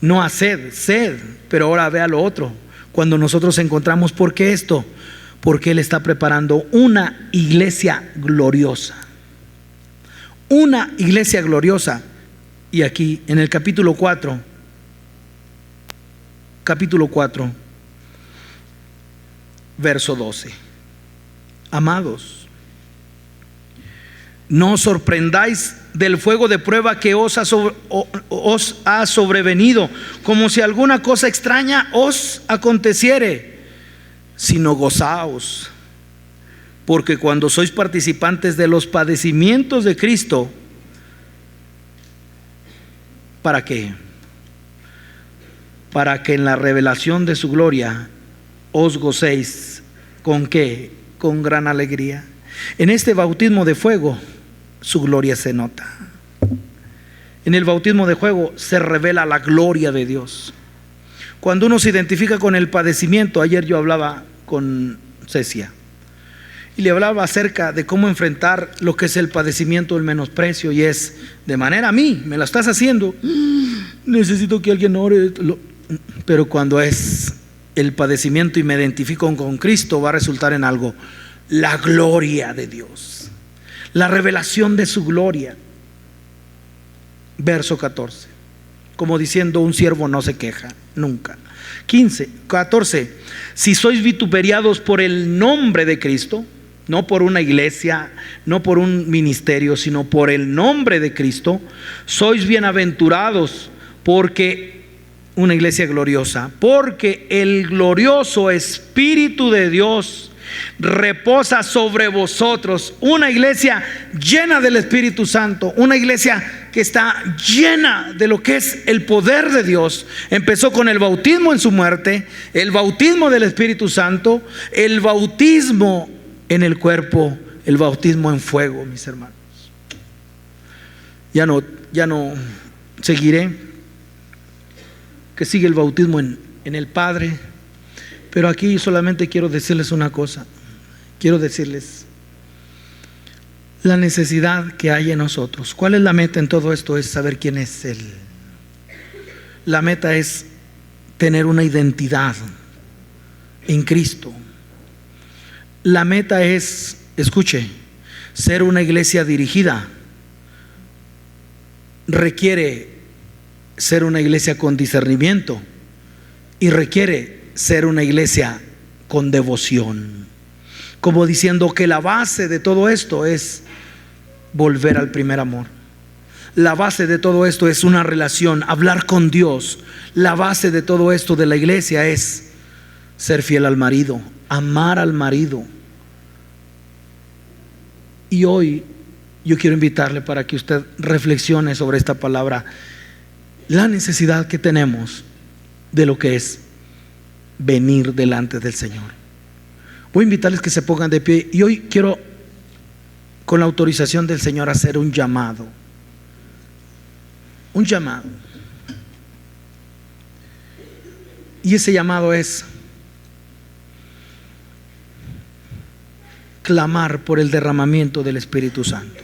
no a sed, pero ahora vea lo otro. Cuando nosotros encontramos, ¿por qué esto? Porque Él está preparando una iglesia gloriosa. Una iglesia gloriosa. Y aquí en el capítulo 4, verso 12: amados, no os sorprendáis del fuego de prueba que os ha sobrevenido, como si alguna cosa extraña os aconteciere, sino gozaos, porque cuando sois participantes de los padecimientos de Cristo, ¿para qué? Para que en la revelación de su gloria os gocéis. ¿Con qué? Con gran alegría. En este bautismo de fuego, su gloria se nota. En el bautismo de fuego se revela la gloria de Dios. Cuando uno se identifica con el padecimiento, ayer yo hablaba con Cecia y le hablaba acerca de cómo enfrentar lo que es el padecimiento, el menosprecio, y es de manera a mí, me la estás haciendo, necesito que alguien ore. Pero cuando es el padecimiento y me identifico con Cristo, va a resultar en algo: la gloria de Dios, la revelación de su gloria. Verso 14, como diciendo, un siervo no se queja nunca. 14, si sois vituperiados por el nombre de Cristo, no por una iglesia, no por un ministerio, sino por el nombre de Cristo, sois bienaventurados, porque una iglesia gloriosa, porque el glorioso Espíritu de Dios reposa sobre vosotros. Una iglesia llena del Espíritu Santo, una iglesia que está llena de lo que es el poder de Dios. Empezó con el bautismo en su muerte, el bautismo del Espíritu Santo, el bautismo en el cuerpo, el bautismo en fuego, mis hermanos. Ya no seguiré, que sigue el bautismo en el Padre. Pero aquí solamente quiero decirles una cosa. Quiero decirles la necesidad que hay en nosotros. ¿Cuál es la meta en todo esto? Es saber quién es Él. La meta es tener una identidad en Cristo. La meta es, escuche, ser una iglesia dirigida. Requiere ser una iglesia con discernimiento y requiere ser una iglesia con devoción, como diciendo que la base de todo esto es volver al primer amor. La base de todo esto es una relación, hablar con Dios. La base de todo esto de la iglesia es ser fiel al marido, amar al marido. Y hoy yo quiero invitarle para que usted reflexione sobre esta palabra, la necesidad que tenemos de lo que es venir delante del Señor. Voy a invitarles que se pongan de pie y hoy quiero, con la autorización del Señor, hacer un llamado. Un llamado. Y ese llamado es clamar por el derramamiento del Espíritu Santo.